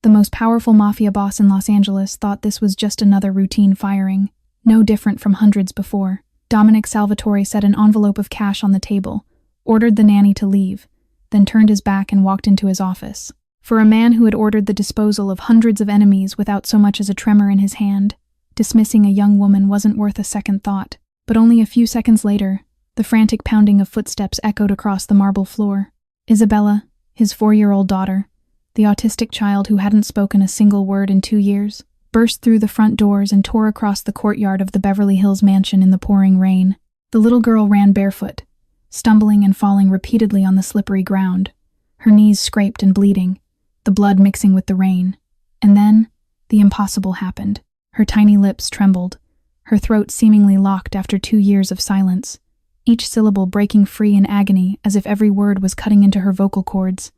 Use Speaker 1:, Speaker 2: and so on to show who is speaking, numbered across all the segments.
Speaker 1: The most powerful mafia boss in Los Angeles thought this was just another routine firing, no different from hundreds before. Dominic Salvatore set an envelope of cash on the table, ordered the nanny to leave, then turned his back and walked into his office. For a man who had ordered the disposal of hundreds of enemies without so much as a tremor in his hand, dismissing a young woman wasn't worth a second thought. But only a few seconds later, the frantic pounding of footsteps echoed across the marble floor. Isabella, his 4-year-old daughter, the autistic child who hadn't spoken a single word in 2 years, burst through the front doors and tore across the courtyard of the Beverly Hills mansion in the pouring rain. The little girl ran barefoot, stumbling and falling repeatedly on the slippery ground, her knees scraped and bleeding, the blood mixing with the rain. And then, the impossible happened. Her tiny lips trembled, her throat seemingly locked after 2 years of silence, each syllable breaking free in agony as if every word was cutting into her vocal cords.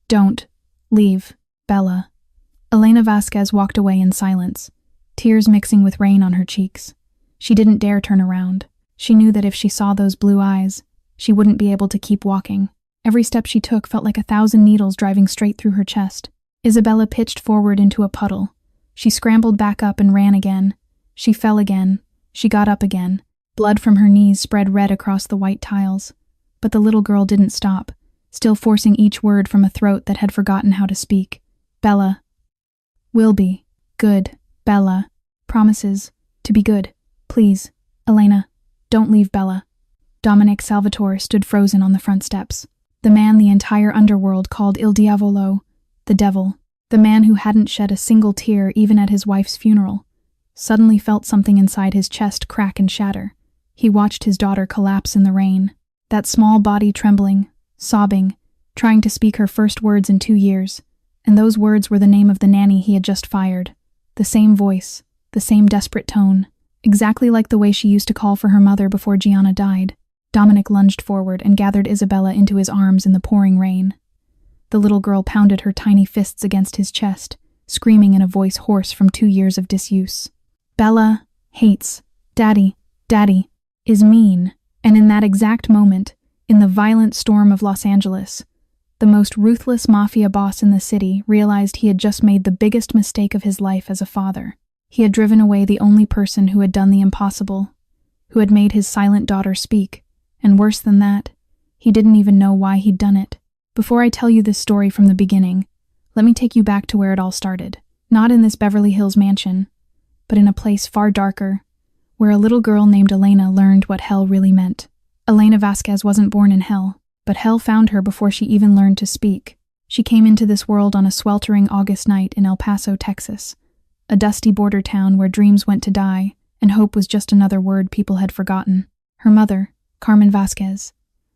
Speaker 1: Don't, leave, Bella. Elena Vasquez walked away in silence, tears mixing with rain on her cheeks. She didn't dare turn around. She knew that if she saw those blue eyes, she wouldn't be able to keep walking. Every step she took felt like 1,000 needles driving straight through her chest. Isabella pitched forward into a puddle. She scrambled back up and ran again. She fell again. She got up again. Blood from her knees spread red across the white tiles. But the little girl didn't stop, still forcing each word from a throat that had forgotten how to speak. Bella. Will be. Good. Bella. Promises. To be good. Please. Elena. Don't leave Bella. Dominic Salvatore stood frozen on the front steps. The man the entire underworld called Il Diavolo, the devil. The man who hadn't shed a single tear even at his wife's funeral, suddenly felt something inside his chest crack and shatter. He watched his daughter collapse in the rain, that small body trembling, sobbing, trying to speak her first words in 2 years, and those words were the name of the nanny he had just fired. The same voice, the same desperate tone, exactly like the way she used to call for her mother before Gianna died. Dominic lunged forward and gathered Isabella into his arms in the pouring rain. The little girl pounded her tiny fists against his chest, screaming in a voice hoarse from 2 years of disuse. Bella hates. Daddy is mean. And in that exact moment, in the violent storm of Los Angeles, the most ruthless mafia boss in the city realized he had just made the biggest mistake of his life as a father. He had driven away the only person who had done the impossible, who had made his silent daughter speak, and worse than that, he didn't even know why he'd done it. Before I tell you this story from the beginning, let me take you back to where it all started. Not in this Beverly Hills mansion, but in a place far darker, where a little girl named Elena learned what hell really meant. Elena Vasquez wasn't born in hell, but hell found her before she even learned to speak. She came into this world on a sweltering August night in El Paso, Texas, a dusty border town where dreams went to die and hope was just another word people had forgotten. Her mother, Carmen Vasquez,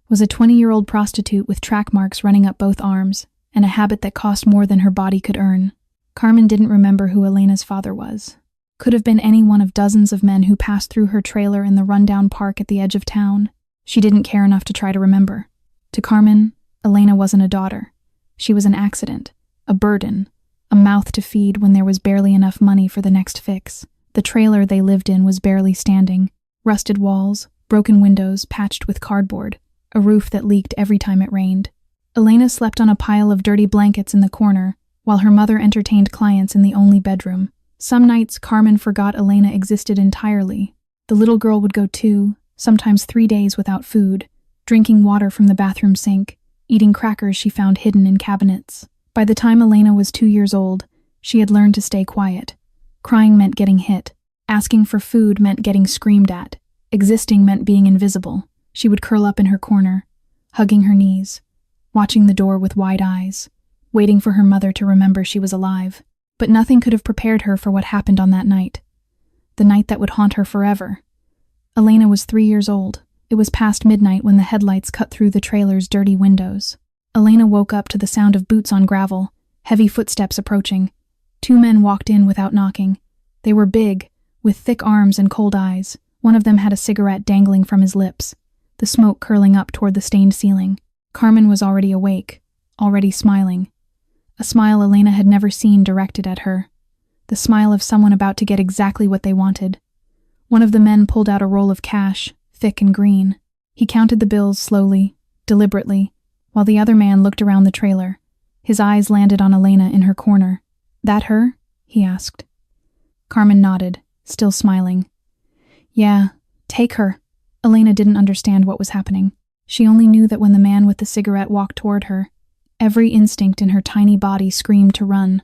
Speaker 1: was a 20-year-old prostitute with track marks running up both arms and a habit that cost more than her body could earn. Carmen didn't remember who Elena's father was. Could have been any one of dozens of men who passed through her trailer in the rundown park at the edge of town. She didn't care enough to try to remember. To Carmen, Elena wasn't a daughter. She was an accident, a burden, a mouth to feed when there was barely enough money for the next fix. The trailer they lived in was barely standing. Rusted walls, broken windows patched with cardboard, a roof that leaked every time it rained. Elena slept on a pile of dirty blankets in the corner, while her mother entertained clients in the only bedroom. Some nights, Carmen forgot Elena existed entirely. The little girl would go 2, sometimes 3 days without food, drinking water from the bathroom sink, eating crackers she found hidden in cabinets. By the time Elena was 2 years old, she had learned to stay quiet. Crying meant getting hit. Asking for food meant getting screamed at. Existing meant being invisible. She would curl up in her corner, hugging her knees, watching the door with wide eyes, waiting for her mother to remember she was alive. But nothing could have prepared her for what happened on that night. The night that would haunt her forever. Elena was 3 years old. It was past midnight when the headlights cut through the trailer's dirty windows. Elena woke up to the sound of boots on gravel, heavy footsteps approaching. 2 men walked in without knocking. They were big, with thick arms and cold eyes. One of them had a cigarette dangling from his lips, the smoke curling up toward the stained ceiling. Carmen was already awake, already smiling. A smile Elena had never seen directed at her. The smile of someone about to get exactly what they wanted. One of the men pulled out a roll of cash, thick and green. He counted the bills slowly, deliberately, while the other man looked around the trailer, His eyes landed on Elena in her corner. "That her?" he asked. Carmen nodded, still smiling. "Yeah, take her." Elena didn't understand what was happening. She only knew that when the man with the cigarette walked toward her, every instinct in her tiny body screamed to run.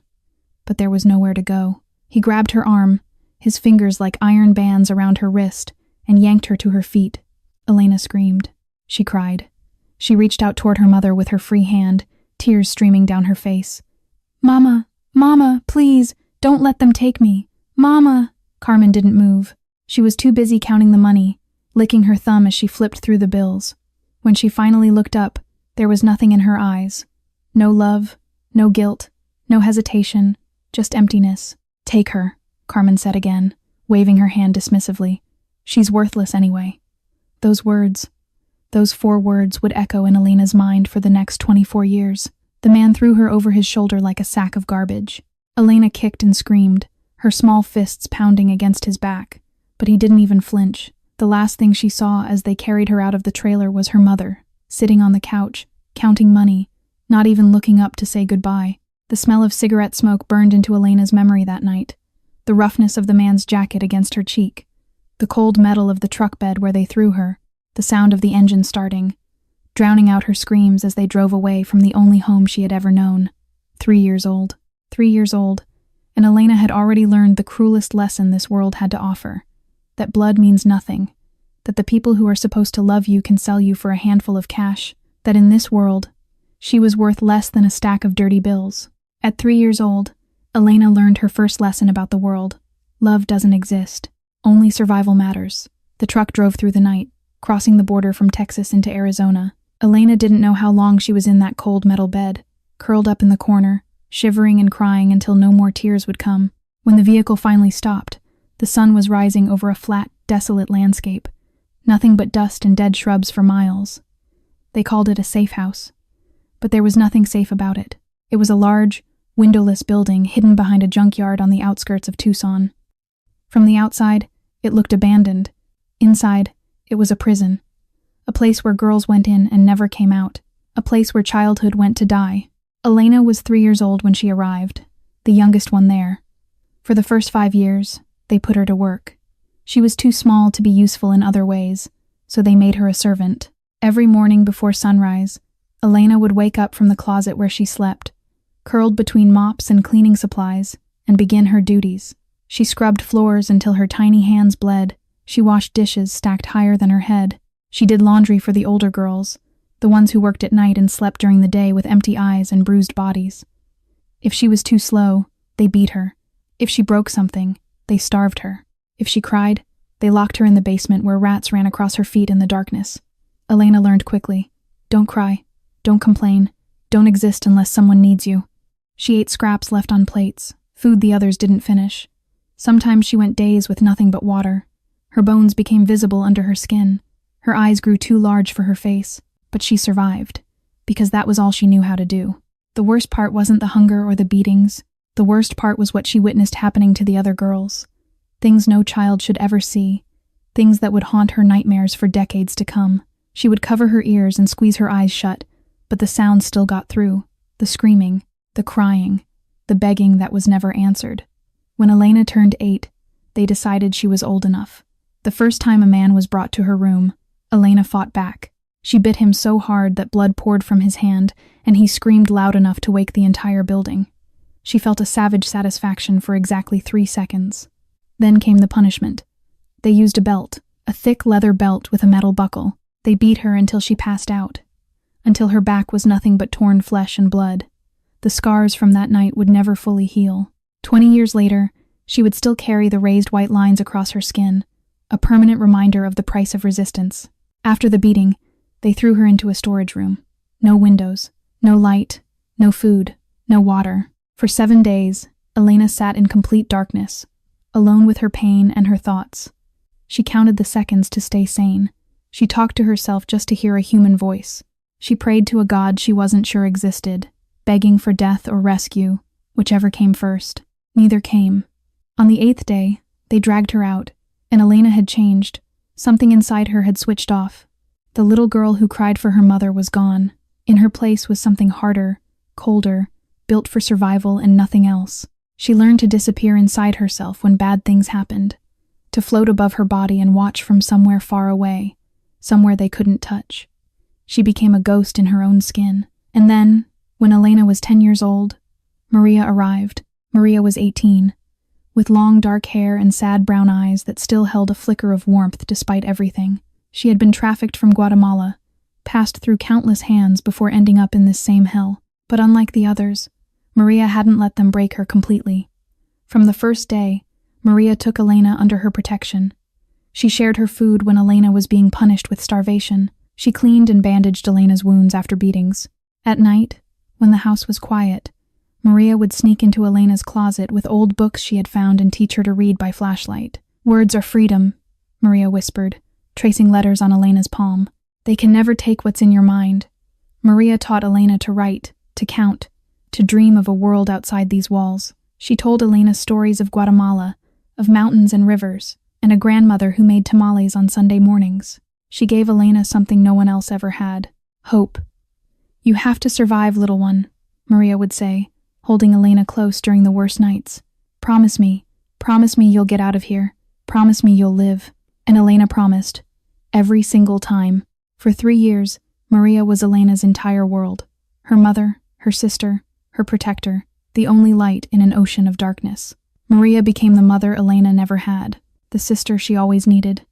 Speaker 1: But there was nowhere to go. He grabbed her arm, his fingers like iron bands around her wrist, and yanked her to her feet. Elena screamed. She cried. She reached out toward her mother with her free hand, tears streaming down her face. "Mama, Mama, please, don't let them take me. Mama!" Carmen didn't move. She was too busy counting the money, licking her thumb as she flipped through the bills. When she finally looked up, there was nothing in her eyes. No love, no guilt, no hesitation, just emptiness. "Take her," Carmen said again, waving her hand dismissively. "She's worthless anyway." Those 4 words would echo in Elena's mind for the next 24 years. The man threw her over his shoulder like a sack of garbage. Elena kicked and screamed, her small fists pounding against his back, but he didn't even flinch. The last thing she saw as they carried her out of the trailer was her mother, sitting on the couch, counting money, not even looking up to say goodbye. The smell of cigarette smoke burned into Elena's memory that night. The roughness of the man's jacket against her cheek, the cold metal of the truck bed where they threw her, the sound of the engine starting, drowning out her screams as they drove away from the only home she had ever known. 3 years old. 3 years old, and Elena had already learned the cruelest lesson this world had to offer, that blood means nothing, that the people who are supposed to love you can sell you for a handful of cash, that in this world, she was worth less than a stack of dirty bills. At 3 years old, Elena learned her first lesson about the world. Love doesn't exist. Only survival matters. The truck drove through the night, crossing the border from Texas into Arizona. Elena didn't know how long she was in that cold metal bed, curled up in the corner, shivering and crying until no more tears would come. When the vehicle finally stopped, the sun was rising over a flat, desolate landscape. Nothing but dust and dead shrubs for miles. They called it a safe house. But there was nothing safe about it. It was a large, windowless building hidden behind a junkyard on the outskirts of Tucson. From the outside, it looked abandoned. Inside, it was a prison. A place where girls went in and never came out. A place where childhood went to die. Elena was 3 years old when she arrived, the youngest one there. For the first 5 years, they put her to work. She was too small to be useful in other ways, so they made her a servant. Every morning before sunrise, Elena would wake up from the closet where she slept, curled between mops and cleaning supplies, and begin her duties. She scrubbed floors until her tiny hands bled. She washed dishes stacked higher than her head. She did laundry for the older girls, the ones who worked at night and slept during the day with empty eyes and bruised bodies. If she was too slow, they beat her. If she broke something, they starved her. If she cried, they locked her in the basement where rats ran across her feet in the darkness. Elena learned quickly. Don't cry. Don't complain. Don't exist unless someone needs you. She ate scraps left on plates, food the others didn't finish. Sometimes she went days with nothing but water. Her bones became visible under her skin. Her eyes grew too large for her face, but she survived, because that was all she knew how to do. The worst part wasn't the hunger or the beatings. The worst part was what she witnessed happening to the other girls. Things no child should ever see. Things that would haunt her nightmares for decades to come. She would cover her ears and squeeze her eyes shut, but the sound still got through. The screaming, the crying, the begging that was never answered. When Elena turned 8, they decided she was old enough. The first time a man was brought to her room, Elena fought back. She bit him so hard that blood poured from his hand, and he screamed loud enough to wake the entire building. She felt a savage satisfaction for exactly 3 seconds. Then came the punishment. They used a belt, a thick leather belt with a metal buckle. They beat her until she passed out, until her back was nothing but torn flesh and blood. The scars from that night would never fully heal. 20 years later, she would still carry the raised white lines across her skin, a permanent reminder of the price of resistance. After the beating, they threw her into a storage room. No windows, no light, no food, no water. For 7 days, Elena sat in complete darkness, alone with her pain and her thoughts. She counted the seconds to stay sane. She talked to herself just to hear a human voice. She prayed to a God she wasn't sure existed, begging for death or rescue, whichever came first. Neither came. On the 8th day, they dragged her out, and Elena had changed. Something inside her had switched off. The little girl who cried for her mother was gone. In her place was something harder, colder, built for survival and nothing else. She learned to disappear inside herself when bad things happened, to float above her body and watch from somewhere far away, somewhere they couldn't touch. She became a ghost in her own skin. And then, when Elena was 10 years old, Maria arrived. Maria was 18, with long dark hair and sad brown eyes that still held a flicker of warmth despite everything. She had been trafficked from Guatemala, passed through countless hands before ending up in this same hell. But unlike the others, Maria hadn't let them break her completely. From the first day, Maria took Elena under her protection. She shared her food when Elena was being punished with starvation. She cleaned and bandaged Elena's wounds after beatings. At night, when the house was quiet, Maria would sneak into Elena's closet with old books she had found and teach her to read by flashlight. "Words are freedom," Maria whispered, tracing letters on Elena's palm. "They can never take what's in your mind." Maria taught Elena to write, to count, to dream of a world outside these walls. She told Elena stories of Guatemala, of mountains and rivers, and a grandmother who made tamales on Sunday mornings. She gave Elena something no one else ever had: hope. "You have to survive, little one," Maria would say, holding Elena close during the worst nights. Promise me you'll get out of here. Promise me you'll live." And Elena promised, every single time. For 3 years, Maria was Elena's entire world. Her mother, her sister, her protector, the only light in an ocean of darkness. Maria became the mother Elena never had, the sister she always needed,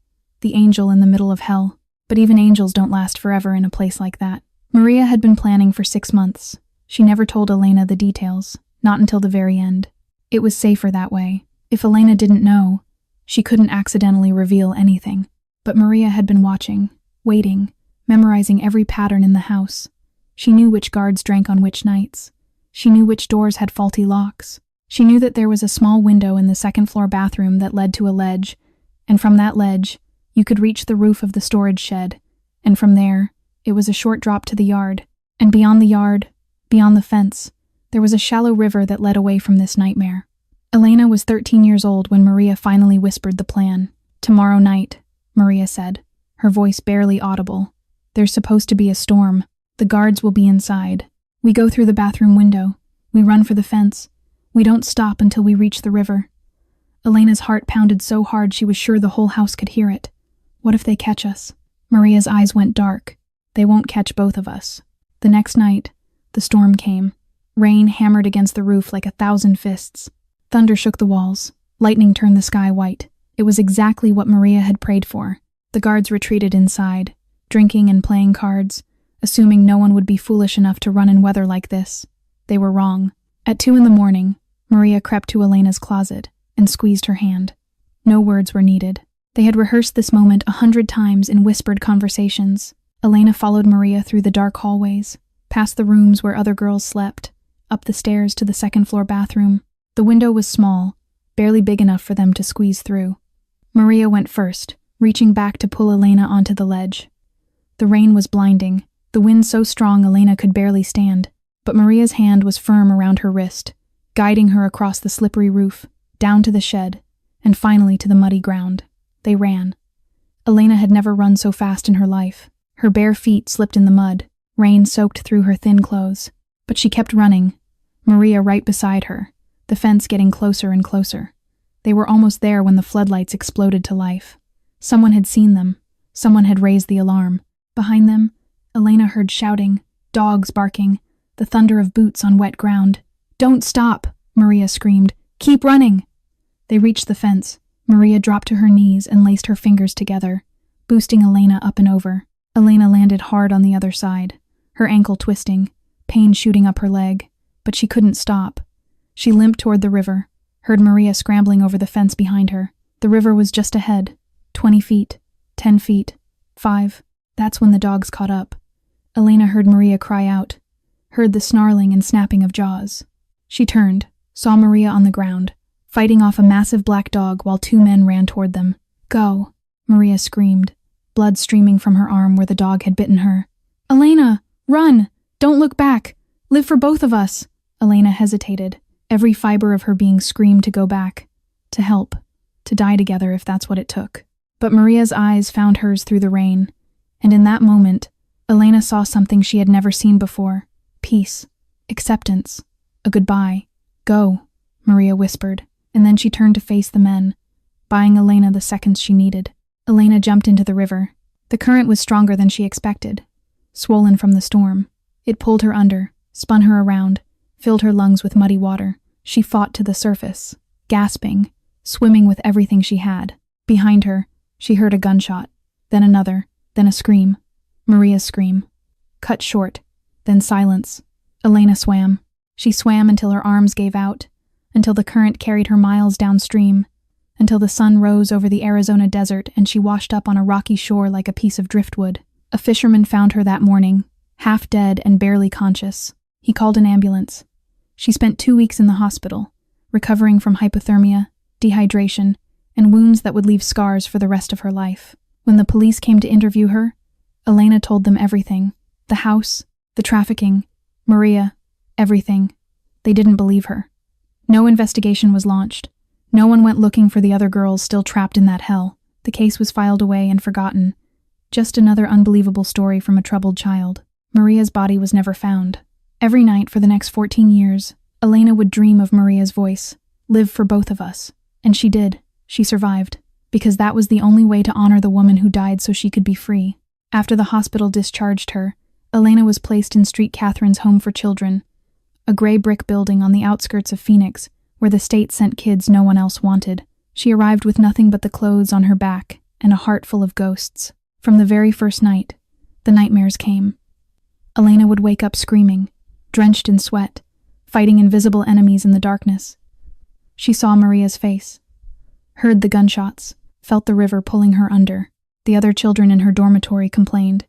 Speaker 1: the angel in the middle of hell. But even angels don't last forever in a place like that. Maria had been planning for 6 months. She never told Elena the details, not until the very end. It was safer that way. If Elena didn't know, she couldn't accidentally reveal anything. But Maria had been watching, waiting, memorizing every pattern in the house. She knew which guards drank on which nights. She knew which doors had faulty locks. She knew that there was a small window in the second-floor bathroom that led to a ledge, and from that ledge, you could reach the roof of the storage shed, and from there, it was a short drop to the yard. And beyond the yard, beyond the fence, there was a shallow river that led away from this nightmare. Elena was 13 years old when Maria finally whispered the plan. "Tomorrow night," Maria said, her voice barely audible. "There's supposed to be a storm. The guards will be inside. We go through the bathroom window. We run for the fence. We don't stop until we reach the river." Elena's heart pounded so hard she was sure the whole house could hear it. What if they catch us? Maria's eyes went dark. They won't catch both of us. The next night, the storm came. Rain hammered against the roof like 1,000 fists. Thunder shook the walls. Lightning turned the sky white. It was exactly what Maria had prayed for. The guards retreated inside, drinking and playing cards, assuming no one would be foolish enough to run in weather like this. They were wrong. At 2 a.m, Maria crept to Elena's closet and squeezed her hand. No words were needed. They had rehearsed this moment 100 times in whispered conversations. Elena followed Maria through the dark hallways, past the rooms where other girls slept, up the stairs to the second-floor bathroom. The window was small, barely big enough for them to squeeze through. Maria went first, reaching back to pull Elena onto the ledge. The rain was blinding, the wind so strong Elena could barely stand, but Maria's hand was firm around her wrist, guiding her across the slippery roof, down to the shed, and finally to the muddy ground. They ran. Elena had never run so fast in her life. Her bare feet slipped in the mud, rain soaked through her thin clothes. But she kept running, Maria right beside her, the fence getting closer and closer. They were almost there when the floodlights exploded to life. Someone had seen them. Someone had raised the alarm. Behind them, Elena heard shouting, dogs barking, the thunder of boots on wet ground. "Don't stop," Maria screamed. "Keep running." They reached the fence. Maria dropped to her knees and laced her fingers together, boosting Elena up and over. Elena landed hard on the other side, her ankle twisting, pain shooting up her leg, but she couldn't stop. She limped toward the river, heard Maria scrambling over the fence behind her. The river was just ahead, 20 feet, 10 feet, 5. That's when the dogs caught up. Elena heard Maria cry out, heard the snarling and snapping of jaws. She turned, saw Maria on the ground, fighting off a massive black dog while 2 men ran toward them. "Go," Maria screamed, blood streaming from her arm where the dog had bitten her. "Elena, run! Don't look back! Live for both of us!" Elena hesitated, every fiber of her being screamed to go back, to help, to die together if that's what it took. But Maria's eyes found hers through the rain, and in that moment, Elena saw something she had never seen before. Peace. Acceptance. A goodbye. Go, Maria whispered, and then she turned to face the men, buying Elena the seconds she needed. Elena jumped into the river. The current was stronger than she expected, swollen from the storm. It pulled her under, spun her around, filled her lungs with muddy water. She fought to the surface, gasping, swimming with everything she had. Behind her, she heard a gunshot, then another, then a scream. Maria's scream. Cut short, then silence. Elena swam. She swam until her arms gave out, until the current carried her miles downstream, until the sun rose over the Arizona desert and she washed up on a rocky shore like a piece of driftwood. A fisherman found her that morning, half dead and barely conscious. He called an ambulance. She spent 2 weeks in the hospital, recovering from hypothermia, dehydration, and wounds that would leave scars for the rest of her life. When the police came to interview her, Elena told them everything. The house, the trafficking, Maria, everything. They didn't believe her. No investigation was launched. No one went looking for the other girls still trapped in that hell. The case was filed away and forgotten. Just another unbelievable story from a troubled child. Maria's body was never found. Every night for the next 14 years, Elena would dream of Maria's voice, live for both of us. And she did. She survived. Because that was the only way to honor the woman who died so she could be free. After the hospital discharged her, Elena was placed in Street Catherine's Home for Children, a gray brick building on the outskirts of Phoenix, where the state sent kids no one else wanted. She arrived with nothing but the clothes on her back and a heart full of ghosts. From the very first night, the nightmares came. Elena would wake up screaming, drenched in sweat, fighting invisible enemies in the darkness. She saw Maria's face, heard the gunshots, felt the river pulling her under. The other children in her dormitory complained.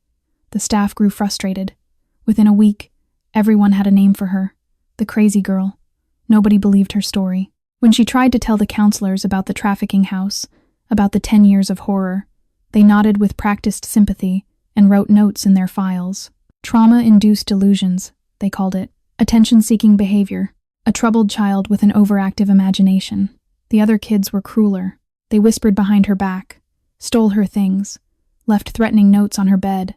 Speaker 1: The staff grew frustrated. Within a week, everyone had a name for her. The crazy girl. Nobody believed her story. When she tried to tell the counselors about the trafficking house, about the 10 years of horror, they nodded with practiced sympathy and wrote notes in their files. Trauma-induced delusions, they called it. Attention-seeking behavior. A troubled child with an overactive imagination. The other kids were crueler. They whispered behind her back, stole her things, left threatening notes on her bed.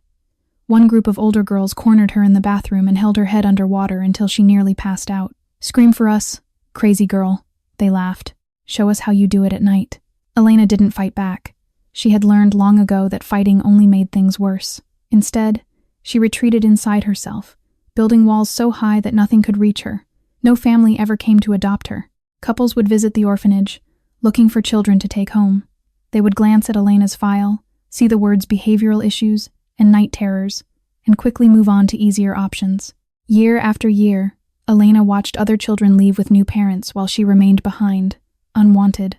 Speaker 1: One group of older girls cornered her in the bathroom and held her head under water until she nearly passed out. "Scream for us, crazy girl," they laughed. "Show us how you do it at night." Elena didn't fight back. She had learned long ago that fighting only made things worse. Instead, she retreated inside herself, building walls so high that nothing could reach her. No family ever came to adopt her. Couples would visit the orphanage, looking for children to take home. They would glance at Elena's file, see the words behavioral issues and night terrors, and quickly move on to easier options. Year after year, Elena watched other children leave with new parents while she remained behind, unwanted.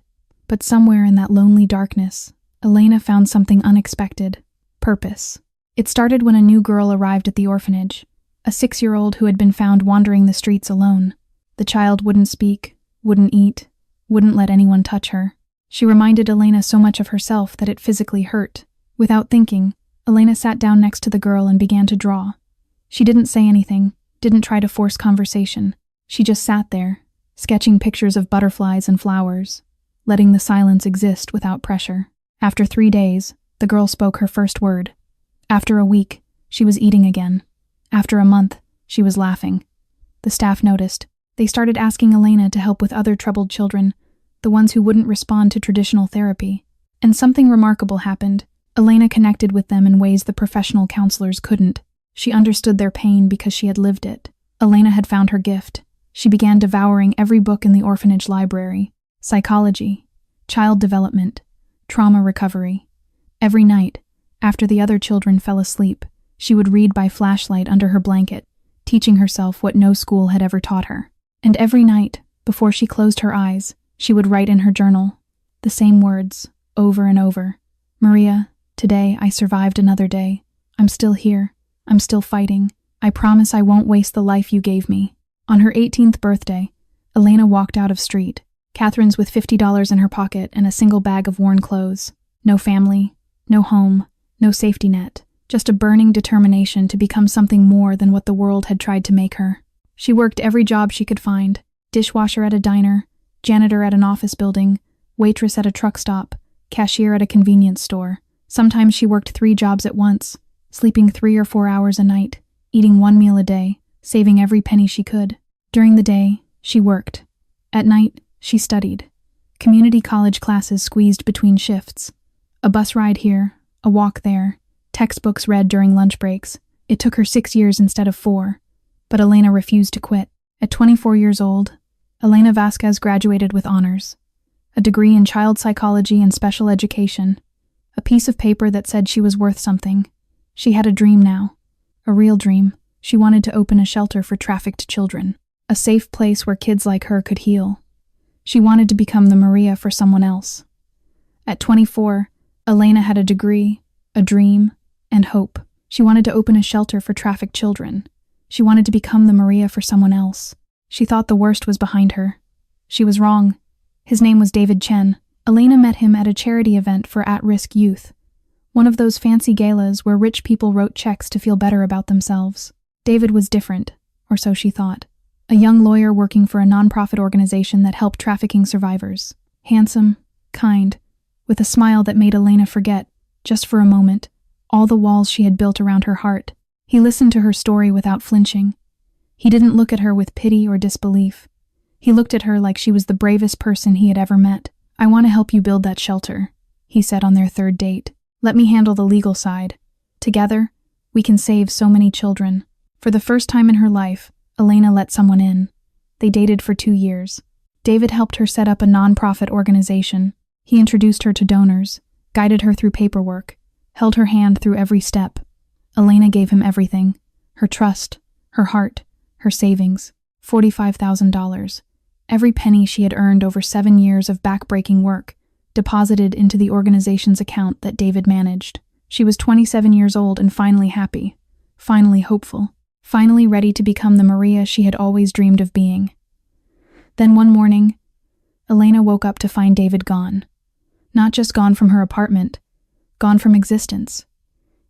Speaker 1: But somewhere in that lonely darkness, Elena found something unexpected: purpose. It started when a new girl arrived at the orphanage, a 6-year-old who had been found wandering the streets alone. The child wouldn't speak, wouldn't eat, wouldn't let anyone touch her. She reminded Elena so much of herself that it physically hurt. Without thinking, Elena sat down next to the girl and began to draw. She didn't say anything, didn't try to force conversation. She just sat there, sketching pictures of butterflies and flowers, letting the silence exist without pressure. After 3 days, the girl spoke her first word. After a week, she was eating again. After a month, she was laughing. The staff noticed. They started asking Elena to help with other troubled children, the ones who wouldn't respond to traditional therapy. And something remarkable happened. Elena connected with them in ways the professional counselors couldn't. She understood their pain because she had lived it. Elena had found her gift. She began devouring every book in the orphanage library: psychology, child development, trauma recovery. Every night, after the other children fell asleep, she would read by flashlight under her blanket, teaching herself what no school had ever taught her. And every night, before she closed her eyes, she would write in her journal the same words, over and over. "Maria, today I survived another day. I'm still here. I'm still fighting. I promise I won't waste the life you gave me." On her 18th birthday, Elena walked out of Street Catherine's with $50 in her pocket and a single bag of worn clothes. No family, no home, no safety net, just a burning determination to become something more than what the world had tried to make her. She worked every job she could find: dishwasher at a diner, janitor at an office building, waitress at a truck stop, cashier at a convenience store. Sometimes she worked 3 jobs at once, sleeping 3 or 4 hours a night, eating 1 meal a day, saving every penny she could. During the day, she worked. At night, she studied. Community college classes squeezed between shifts. A bus ride here, a walk there, textbooks read during lunch breaks. It took her 6 years instead of 4, but Elena refused to quit. At 24 years old, Elena Vasquez graduated with honors, a degree in child psychology and special education, a piece of paper that said she was worth something. She had a dream now, a real dream. She wanted to open a shelter for trafficked children, a safe place where kids like her could heal. She wanted to become the Maria for someone else. At 24, Elena had a degree, a dream, and hope. She wanted to open a shelter for trafficked children. She wanted to become the Maria for someone else. She thought the worst was behind her. She was wrong. His name was David Chen. Elena met him at a charity event for at-risk youth, one of those fancy galas where rich people wrote checks to feel better about themselves. David was different, or so she thought. A young lawyer working for a nonprofit organization that helped trafficking survivors. Handsome, kind, with a smile that made Elena forget, just for a moment, all the walls she had built around her heart. He listened to her story without flinching. He didn't look at her with pity or disbelief. He looked at her like she was the bravest person he had ever met. "I want to help you build that shelter," he said on their third date. "Let me handle the legal side. Together, we can save so many children." For the first time in her life, Elena let someone in. They dated for 2 years. David helped her set up a nonprofit organization. He introduced her to donors, guided her through paperwork, held her hand through every step. Elena gave him everything: her trust, her heart, her savings, $45,000. Every penny she had earned over 7 years of back-breaking work, deposited into the organization's account that David managed. She was 27 years old and finally happy, finally hopeful, finally ready to become the Maria she had always dreamed of being. Then one morning, Elena woke up to find David gone. Not just gone from her apartment, gone from existence.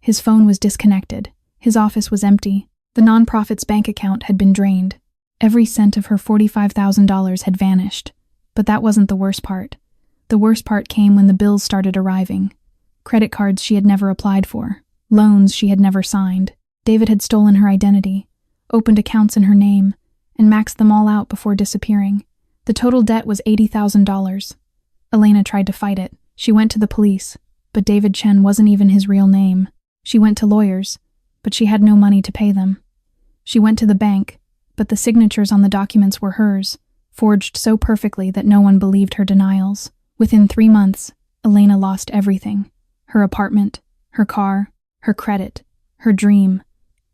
Speaker 1: His phone was disconnected. His office was empty. The nonprofit's bank account had been drained. Every cent of her $45,000 had vanished. But that wasn't the worst part. The worst part came when the bills started arriving. Credit cards she had never applied for. Loans she had never signed. David had stolen her identity, opened accounts in her name, and maxed them all out before disappearing. The total debt was $80,000. Elena tried to fight it. She went to the police, but David Chen wasn't even his real name. She went to lawyers, but she had no money to pay them. She went to the bank, but the signatures on the documents were hers, forged so perfectly that no one believed her denials. Within 3 months, Elena lost everything: her apartment, her car, her credit, her dream,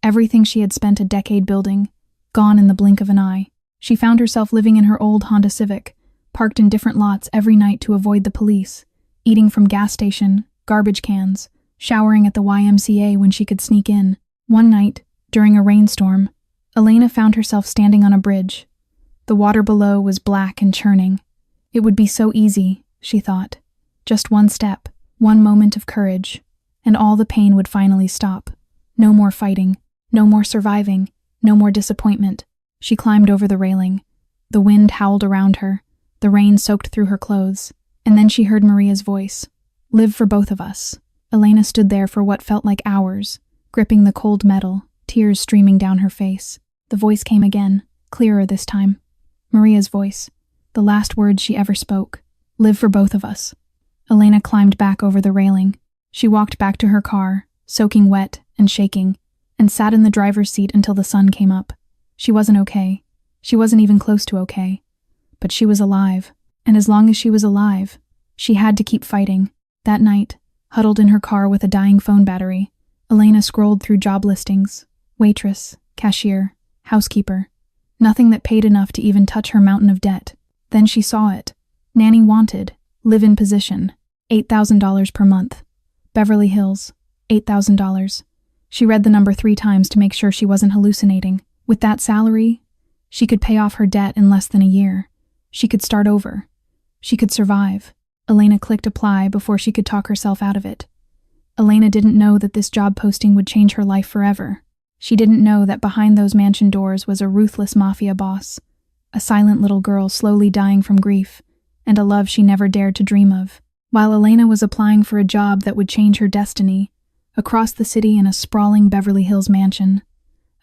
Speaker 1: everything she had spent a decade building, gone in the blink of an eye. She found herself living in her old Honda Civic, parked in different lots every night to avoid the police, eating from gas station, garbage cans, showering at the YMCA when she could sneak in. One night, during a rainstorm, Elena found herself standing on a bridge. The water below was black and churning. It would be so easy, she thought. Just one step, one moment of courage, and all the pain would finally stop. No more fighting, no more surviving, no more disappointment. She climbed over the railing. The wind howled around her. The rain soaked through her clothes. And then she heard Maria's voice. "Live for both of us." Elena stood there for what felt like hours, gripping the cold metal, tears streaming down her face. The voice came again, clearer this time. Maria's voice, the last words she ever spoke. "Live for both of us." Elena climbed back over the railing. She walked back to her car, soaking wet and shaking, and sat in the driver's seat until the sun came up. She wasn't okay. She wasn't even close to okay. But she was alive, and as long as she was alive, she had to keep fighting. That night, huddled in her car with a dying phone battery, Elena scrolled through job listings: waitress, cashier, housekeeper. Nothing that paid enough to even touch her mountain of debt. Then she saw it. Nanny wanted, live-in position, $8,000 per month. Beverly Hills, $8,000. She read the number 3 times to make sure she wasn't hallucinating. With that salary, she could pay off her debt in less than a year. She could start over. She could survive. Elena clicked apply before she could talk herself out of it. Elena didn't know that this job posting would change her life forever. She didn't know that behind those mansion doors was a ruthless Mafia boss, a silent little girl slowly dying from grief, and a love she never dared to dream of. While Elena was applying for a job that would change her destiny, across the city in a sprawling Beverly Hills mansion,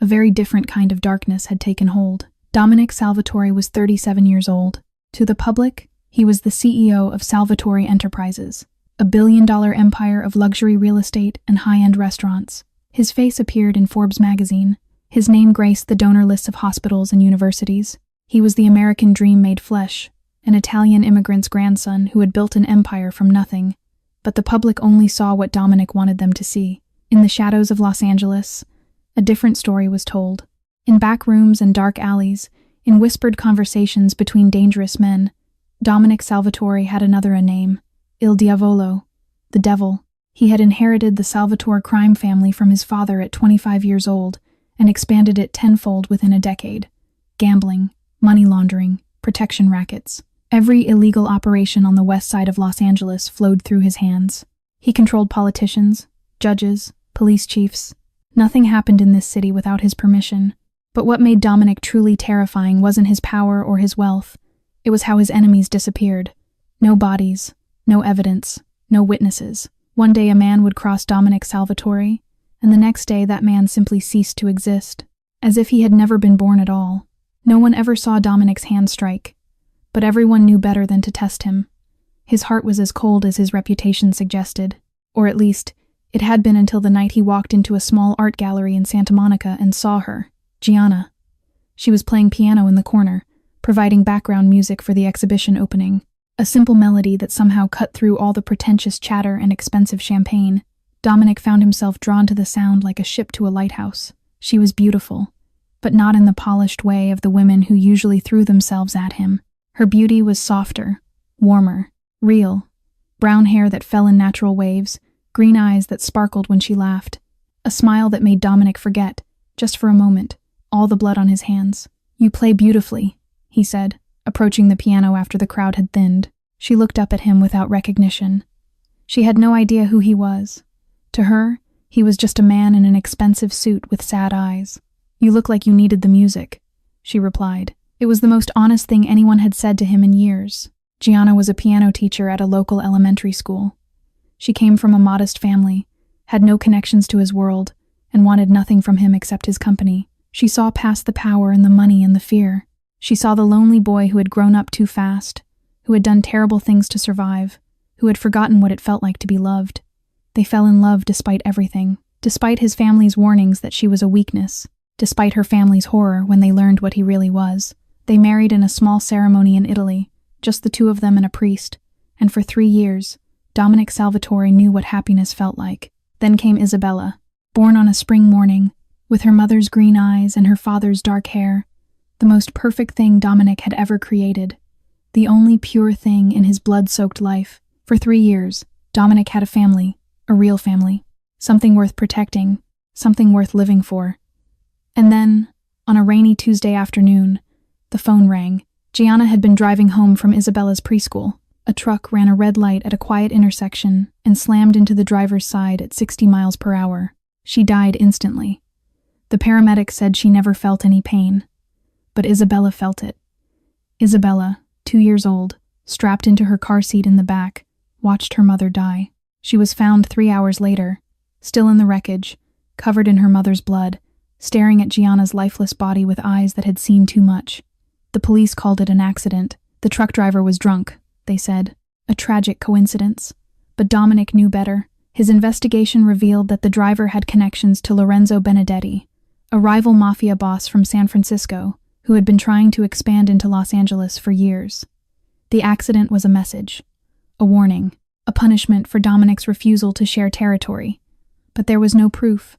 Speaker 1: A very different kind of darkness had taken hold. Dominic Salvatore was 37 years old. To the public, he was the CEO of Salvatore Enterprises, a billion-dollar empire of luxury real estate and high-end restaurants. His face appeared in Forbes magazine. His name graced the donor lists of hospitals and universities. He was the American dream made flesh, an Italian immigrant's grandson who had built an empire from nothing. But the public only saw what Dominic wanted them to see. In the shadows of Los Angeles, a different story was told. In back rooms and dark alleys, in whispered conversations between dangerous men, Dominic Salvatore had another name, Il Diavolo, the devil. He had inherited the Salvatore crime family from his father at 25 years old and expanded it tenfold within a decade. Gambling, money laundering, protection rackets. Every illegal operation on the west side of Los Angeles flowed through his hands. He controlled politicians, judges, police chiefs. Nothing happened in this city without his permission. But what made Dominic truly terrifying wasn't his power or his wealth. It was how his enemies disappeared. No bodies, no evidence, no witnesses. One day a man would cross Dominic Salvatore, and the next day that man simply ceased to exist, as if he had never been born at all. No one ever saw Dominic's hand strike, but everyone knew better than to test him. His heart was as cold as his reputation suggested, or at least, it had been until the night he walked into a small art gallery in Santa Monica and saw her, Gianna. She was playing piano in the corner, providing background music for the exhibition opening, a simple melody that somehow cut through all the pretentious chatter and expensive champagne. Dominic found himself drawn to the sound like a ship to a lighthouse. She was beautiful, but not in the polished way of the women who usually threw themselves at him. Her beauty was softer, warmer, real. Brown hair that fell in natural waves, green eyes that sparkled when she laughed, a smile that made Dominic forget, just for a moment, all the blood on his hands. "You play beautifully," he said, approaching the piano after the crowd had thinned. She looked up at him without recognition. She had no idea who he was. To her, he was just a man in an expensive suit with sad eyes. "You look like you needed the music," she replied. It was the most honest thing anyone had said to him in years. Gianna was a piano teacher at a local elementary school. She came from a modest family, had no connections to his world, and wanted nothing from him except his company. She saw past the power and the money and the fear. She saw the lonely boy who had grown up too fast, who had done terrible things to survive, who had forgotten what it felt like to be loved. They fell in love despite everything, despite his family's warnings that she was a weakness, despite her family's horror when they learned what he really was. They married in a small ceremony in Italy, just the two of them and a priest, and for 3 years, Dominic Salvatore knew what happiness felt like. Then came Isabella, born on a spring morning, with her mother's green eyes and her father's dark hair, the most perfect thing Dominic had ever created, the only pure thing in his blood-soaked life. For 3 years, Dominic had a family, a real family, something worth protecting, something worth living for. And then, on a rainy Tuesday afternoon, the phone rang. Gianna had been driving home from Isabella's preschool. A truck ran a red light at a quiet intersection and slammed into the driver's side at 60 miles per hour. She died instantly. The paramedics said she never felt any pain, but Isabella felt it. Isabella, 2 years old, strapped into her car seat in the back, watched her mother die. She was found 3 hours later, still in the wreckage, covered in her mother's blood, staring at Gianna's lifeless body with eyes that had seen too much. The police called it an accident. The truck driver was drunk, they said. A tragic coincidence. But Dominic knew better. His investigation revealed that the driver had connections to Lorenzo Benedetti, a rival Mafia boss from San Francisco, who had been trying to expand into Los Angeles for years. The accident was a message, a warning, a punishment for Dominic's refusal to share territory. But there was no proof,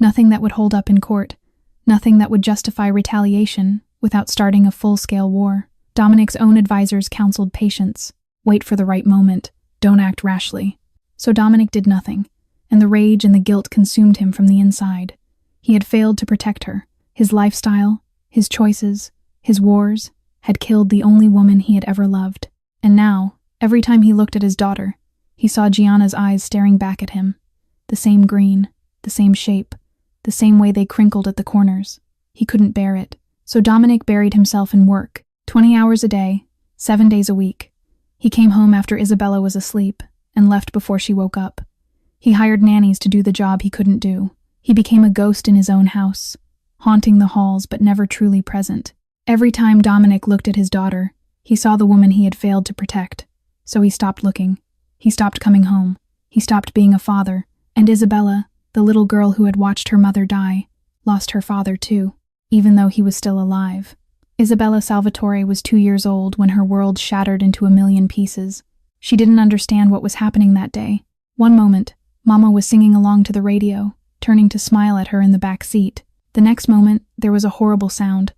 Speaker 1: nothing that would hold up in court, nothing that would justify retaliation without starting a full-scale war. Dominic's own advisors counseled patience. Wait for the right moment. Don't act rashly. So Dominic did nothing, and the rage and the guilt consumed him from the inside. He had failed to protect her. His lifestyle, his choices, his wars, had killed the only woman he had ever loved. And now, every time he looked at his daughter, he saw Gianna's eyes staring back at him. The same green, the same shape, the same way they crinkled at the corners. He couldn't bear it. So Dominic buried himself in work, 20 hours a day, 7 days a week. He came home after Isabella was asleep and left before she woke up. He hired nannies to do the job he couldn't do. He became a ghost in his own house, haunting the halls but never truly present. Every time Dominic looked at his daughter, he saw the woman he had failed to protect. So he stopped looking. He stopped coming home. He stopped being a father. And Isabella, the little girl who had watched her mother die, lost her father too, even though he was still alive. Isabella Salvatore was 2 years old when her world shattered into a million pieces. She didn't understand what was happening that day. One moment, Mama was singing along to the radio, turning to smile at her in the back seat. The next moment, there was a horrible sound,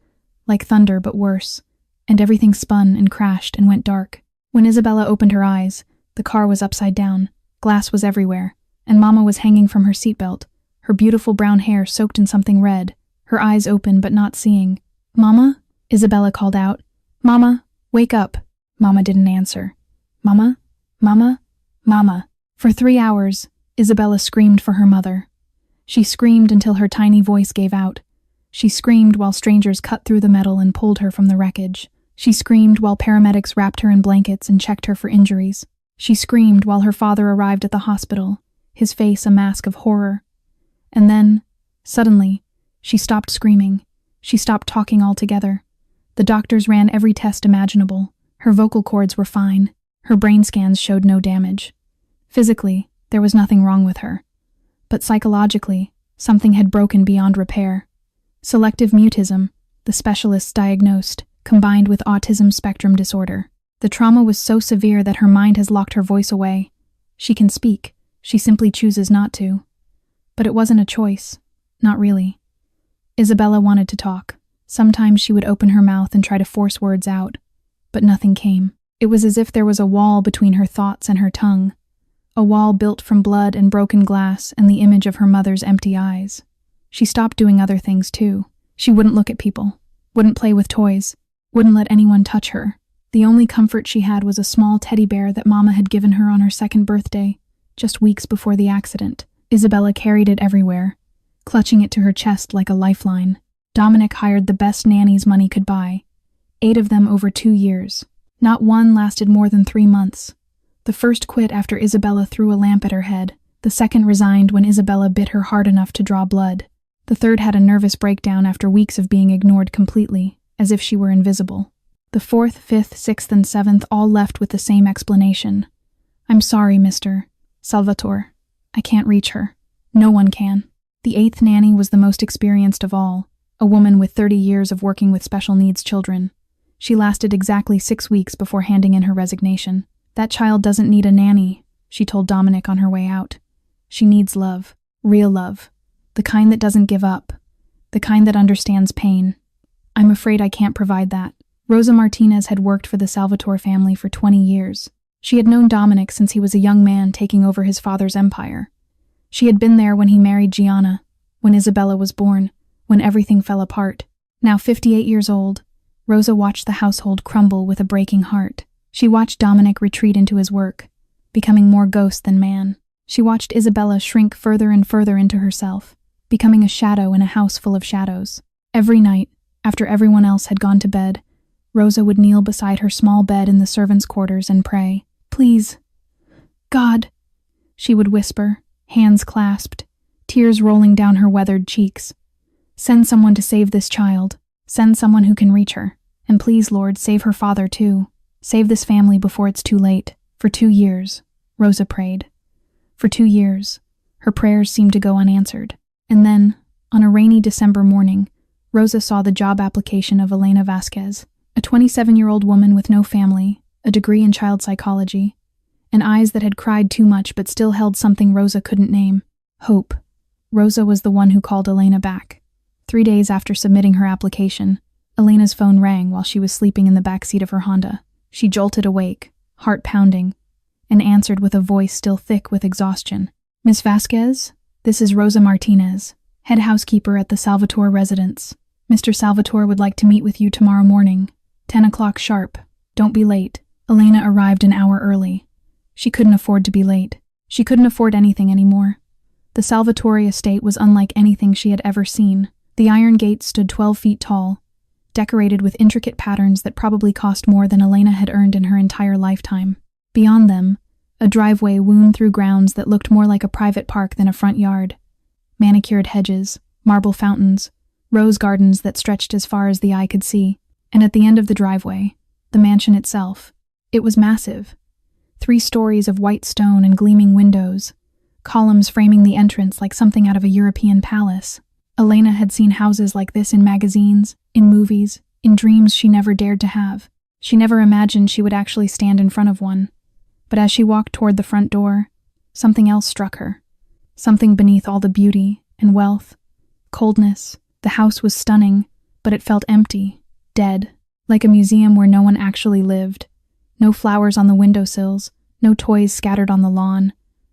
Speaker 1: like thunder but worse, and everything spun and crashed and went dark. When Isabella opened her eyes, the car was upside down, glass was everywhere, and Mama was hanging from her seatbelt, her beautiful brown hair soaked in something red, her eyes open but not seeing. "Mama?" Isabella called out. "Mama, wake up." Mama didn't answer. "Mama? Mama? Mama." For 3 hours, Isabella screamed for her mother. She screamed until her tiny voice gave out. She screamed while strangers cut through the metal and pulled her from the wreckage. She screamed while paramedics wrapped her in blankets and checked her for injuries. She screamed while her father arrived at the hospital, his face a mask of horror. And then, suddenly, she stopped screaming. She stopped talking altogether. The doctors ran every test imaginable. Her vocal cords were fine. Her brain scans showed no damage. Physically, there was nothing wrong with her. But psychologically, something had broken beyond repair. Selective mutism, the specialists diagnosed, combined with autism spectrum disorder. The trauma was so severe that her mind has locked her voice away. She can speak, she simply chooses not to. But it wasn't a choice. Not really. Isabella wanted to talk. Sometimes she would open her mouth and try to force words out, but nothing came. It was as if there was a wall between her thoughts and her tongue, a wall built from blood and broken glass and the image of her mother's empty eyes. She stopped doing other things too. She wouldn't look at people, wouldn't play with toys, wouldn't let anyone touch her. The only comfort she had was a small teddy bear that Mama had given her on her 2nd birthday, just weeks before the accident. Isabella carried it everywhere, clutching it to her chest like a lifeline. Dominic hired the best nannies money could buy, 8 of them over 2 years. Not one lasted more than 3 months. The first quit after Isabella threw a lamp at her head. The second resigned when Isabella bit her hard enough to draw blood. The third had a nervous breakdown after weeks of being ignored completely, as if she were invisible. The 4th, 5th, 6th, and 7th all left with the same explanation. "I'm sorry, Mr. Salvatore. I can't reach her. No one can." The 8th nanny was the most experienced of all, a woman with 30 years of working with special needs children. She lasted exactly 6 weeks before handing in her resignation. "That child doesn't need a nanny," she told Dominic on her way out. "She needs love, real love, the kind that doesn't give up, the kind that understands pain. I'm afraid I can't provide that." Rosa Martinez had worked for the Salvatore family for 20 years. She had known Dominic since he was a young man taking over his father's empire. She had been there when he married Gianna, when Isabella was born, when everything fell apart. Now 58 years old, Rosa watched the household crumble with a breaking heart. She watched Dominic retreat into his work, becoming more ghost than man. She watched Isabella shrink further and further into herself, becoming a shadow in a house full of shadows. Every night, after everyone else had gone to bed, Rosa would kneel beside her small bed in the servants' quarters and pray. "Please, God," she would whisper, hands clasped, tears rolling down her weathered cheeks. "Send someone to save this child. Send someone who can reach her. And please, Lord, save her father too. Save this family before it's too late." For 2 years, Rosa prayed. For 2 years, her prayers seemed to go unanswered. And then, on a rainy December morning, Rosa saw the job application of Elena Vasquez, a 27-year-old woman with no family, a degree in child psychology, and eyes that had cried too much but still held something Rosa couldn't name: hope. Rosa was the one who called Elena back. 3 days after submitting her application, Elena's phone rang while she was sleeping in the back seat of her Honda. She jolted awake, heart pounding, and answered with a voice still thick with exhaustion. "Miss Vasquez, this is Rosa Martinez, head housekeeper at the Salvatore residence. Mr. Salvatore would like to meet with you tomorrow morning, 10 o'clock sharp. Don't be late." Elena arrived an hour early. She couldn't afford to be late. She couldn't afford anything anymore. The Salvatore estate was unlike anything she had ever seen. The iron gates stood 12 feet tall, decorated with intricate patterns that probably cost more than Elena had earned in her entire lifetime. Beyond them, a driveway wound through grounds that looked more like a private park than a front yard. Manicured hedges, marble fountains, rose gardens that stretched as far as the eye could see, and at the end of the driveway, the mansion itself. It was massive. 3 stories of white stone and gleaming windows, columns framing the entrance like something out of a European palace. Elena had seen houses like this in magazines, in movies, in dreams she never dared to have. She never imagined she would actually stand in front of one. But as she walked toward the front door, something else struck her. Something beneath all the beauty and wealth. Coldness. The house was stunning, but it felt empty, dead, like a museum where no one actually lived. No flowers on the windowsills, no toys scattered on the lawn,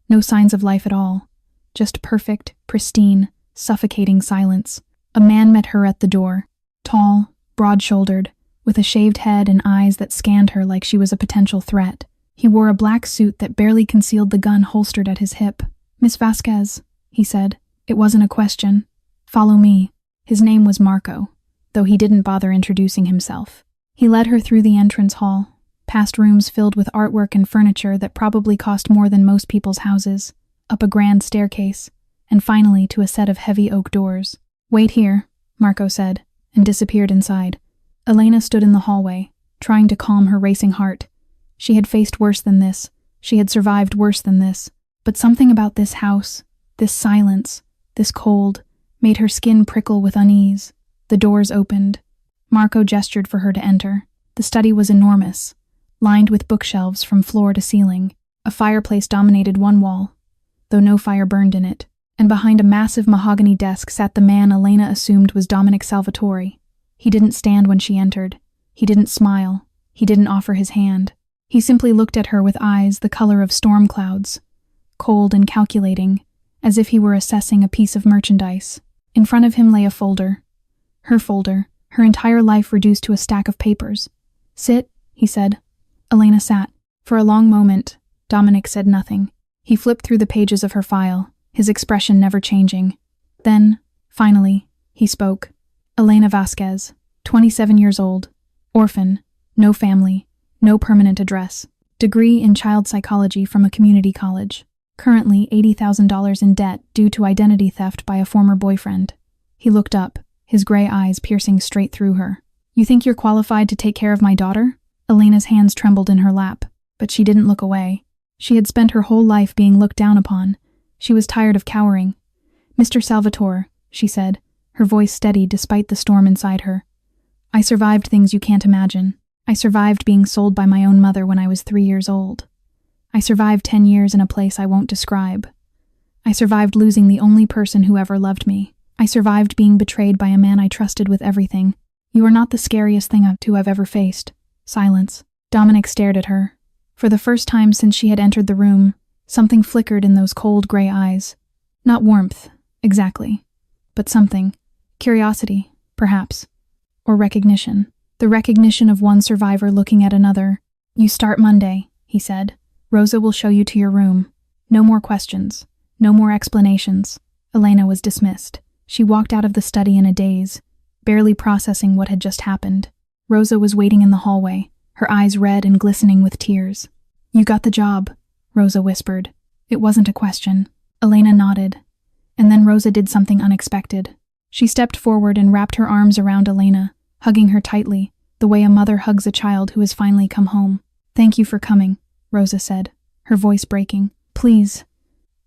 Speaker 1: no signs of life at all. Just perfect, pristine, suffocating silence. A man met her at the door, tall, broad-shouldered, with a shaved head and eyes that scanned her like she was a potential threat. He wore a black suit that barely concealed the gun holstered at his hip. "Miss Vasquez," he said. It wasn't a question. "Follow me." His name was Marco, though he didn't bother introducing himself. He led her through the entrance hall, past rooms filled with artwork and furniture that probably cost more than most people's houses, up a grand staircase, and finally to a set of heavy oak doors. "Wait here," Marco said, and disappeared inside. Elena stood in the hallway, trying to calm her racing heart. She had faced worse than this. She had survived worse than this. But something about this house, this silence, this cold, made her skin prickle with unease. The doors opened. Marco gestured for her to enter. The study was enormous, lined with bookshelves from floor to ceiling. A fireplace dominated one wall, though no fire burned in it. And behind a massive mahogany desk sat the man Elena assumed was Dominic Salvatore. He didn't stand when she entered. He didn't smile. He didn't offer his hand. He simply looked at her with eyes the color of storm clouds, cold and calculating, as if he were assessing a piece of merchandise. In front of him lay a folder, her entire life reduced to a stack of papers. "Sit," he said. Elena sat. For a long moment, Dominic said nothing. He flipped through the pages of her file, his expression never changing. Then, finally, he spoke. "Elena Vasquez, 27 years old, orphan, no family, no permanent address, degree in child psychology from a community college. Currently $80,000 in debt due to identity theft by a former boyfriend." He looked up, his gray eyes piercing straight through her. "You think you're qualified to take care of my daughter?" Elena's hands trembled in her lap, but she didn't look away. She had spent her whole life being looked down upon. She was tired of cowering. "Mr. Salvatore," she said, her voice steady despite the storm inside her. "I survived things you can't imagine. I survived being sold by my own mother when I was 3 years old. I survived 10 years in a place I won't describe. I survived losing the only person who ever loved me. I survived being betrayed by a man I trusted with everything. You are not the scariest thing I've ever faced." Silence. Dominic stared at her. For the first time since she had entered the room, something flickered in those cold gray eyes. Not warmth, exactly, but something. Curiosity, perhaps. Or recognition. The recognition of one survivor looking at another. "You start Monday," he said. "Rosa will show you to your room. No more questions. No more explanations." Elena was dismissed. She walked out of the study in a daze, barely processing what had just happened. Rosa was waiting in the hallway, her eyes red and glistening with tears. "You got the job," Rosa whispered. It wasn't a question. Elena nodded. And then Rosa did something unexpected. She stepped forward and wrapped her arms around Elena, hugging her tightly, the way a mother hugs a child who has finally come home. "Thank you for coming," Rosa said, her voice breaking. "Please,